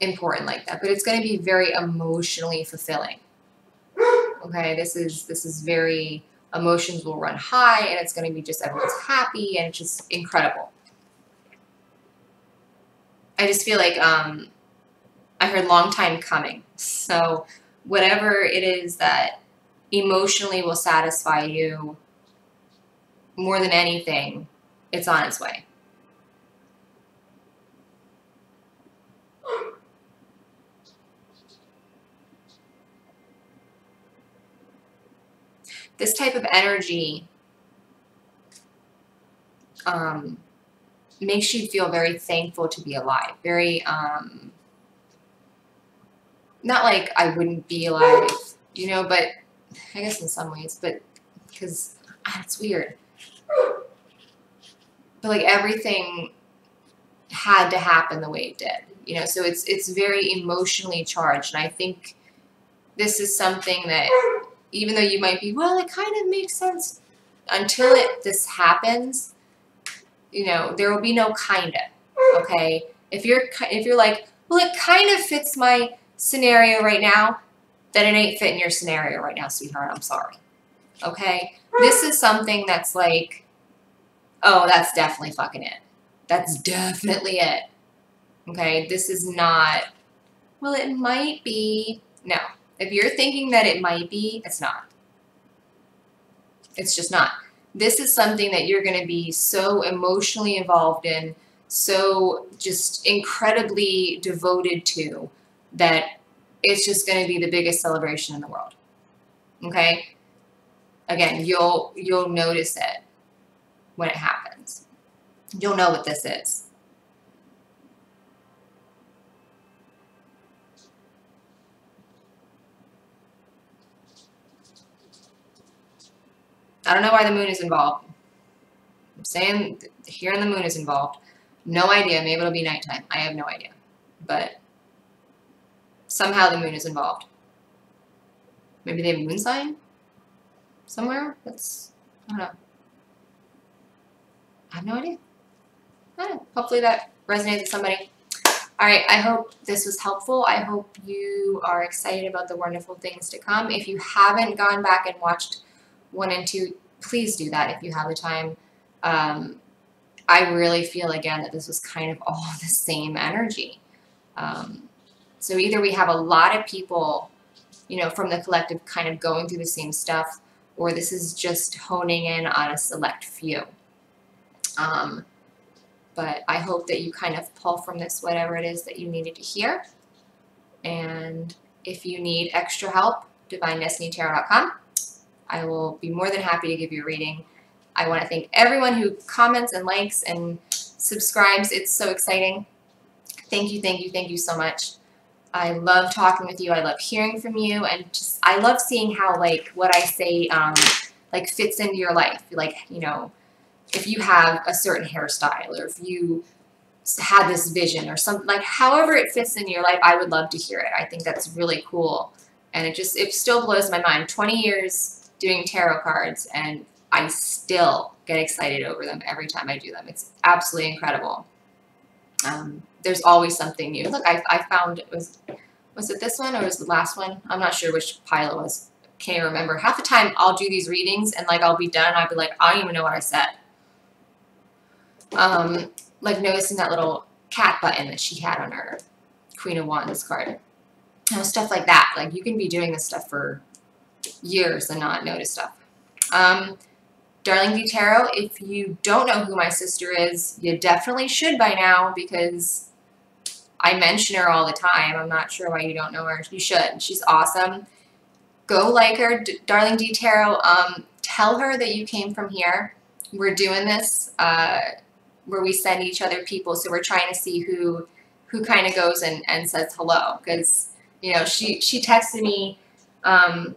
important like that. But it's going to be very emotionally fulfilling. Okay, this is very, emotions will run high, and it's going to be just everyone's happy, and it's just incredible. I just feel like I heard long time coming. So whatever it is that emotionally will satisfy you more than anything, it's on its way. This type of energy makes you feel very thankful to be alive. Very, not like I wouldn't be alive, you know, but I guess in some ways, but because it's weird. But like everything had to happen the way it did, you know, so it's very emotionally charged. And I think this is something that, even though you might be, well, it kind of makes sense, until this happens, you know, there will be no kinda, okay? If you're like, well, it kind of fits my scenario right now, then it ain't fitting your scenario right now, sweetheart. I'm sorry. Okay? This is something that's like, oh, that's definitely fucking it. That's definitely it. Okay? This is not, well, it might be. No. If you're thinking that it might be, it's not. It's just not. This is something that you're going to be so emotionally involved in, so just incredibly devoted to, that it's just going to be the biggest celebration in the world. Okay? Again, you'll notice it when it happens. You'll know what this is. I don't know why the moon is involved. I'm saying here the moon is involved. No idea. Maybe it'll be nighttime. I have no idea. But somehow the moon is involved. Maybe they have a moon sign somewhere? I don't know. I have no idea. I don't know. Hopefully that resonates with somebody. All right, I hope this was helpful. I hope you are excited about the wonderful things to come. If you haven't gone back and watched 1 and 2, please do that if you have the time. I really feel, again, that this was kind of all the same energy. So either we have a lot of people, you know, from the collective kind of going through the same stuff, or this is just honing in on a select few. But I hope that you kind of pull from this whatever it is that you needed to hear. And if you need extra help, DivineDestinyTarot.com. I will be more than happy to give you a reading. I want to thank everyone who comments and likes and subscribes. It's so exciting. Thank you, thank you, thank you so much. I love talking with you. I love hearing from you, and just I love seeing how like what I say like fits into your life. Like, you know, if you have a certain hairstyle, or if you had this vision or something, like however it fits into your life, I would love to hear it. I think that's really cool. And it still blows my mind. 20 years doing tarot cards, and I still get excited over them every time I do them. It's absolutely incredible. There's always something new. Look, I found, was it this one or was it the last one? I'm not sure which pile it was. Can't remember. Half the time I'll do these readings and like I'll be done and I'll be like, I don't even know what I said. Like noticing that little cat button that she had on her Queen of Wands card. You know, stuff like that. Like you can be doing this stuff for years and not notice stuff. DarlingDTarot, if you don't know who my sister is, you definitely should by now, because I mention her all the time. I'm not sure why you don't know her. You should. She's awesome. Go like her, DarlingDTarot. Tell her that you came from here. We're doing this where we send each other people, so we're trying to see who kind of goes and says hello, because You know, she texted me a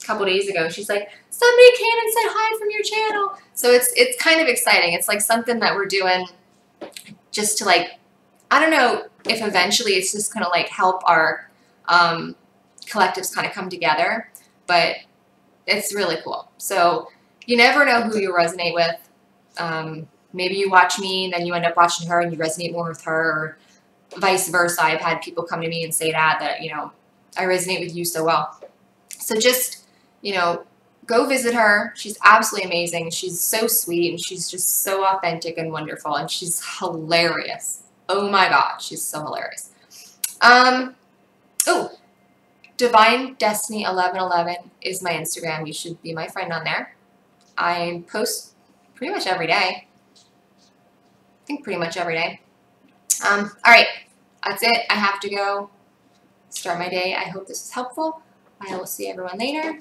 couple days ago. She's like, somebody came and said hi from your channel. So it's kind of exciting. It's like something that we're doing just to like, I don't know if eventually it's just going to like help our collectives kind of come together, but it's really cool. So you never know who you resonate with. Maybe you watch me, then you end up watching her and you resonate more with her, or vice versa. I've had people come to me and say that, you know, I resonate with you so well. So just, you know, go visit her. She's absolutely amazing. She's so sweet, and she's just so authentic and wonderful, and she's hilarious. Oh my God, she's so hilarious. Oh, Divine Destiny 1111 is my Instagram. You should be my friend on there. I post pretty much every day. I think pretty much every day. All right, that's it. I have to go start my day. I hope this is helpful. I will see everyone later.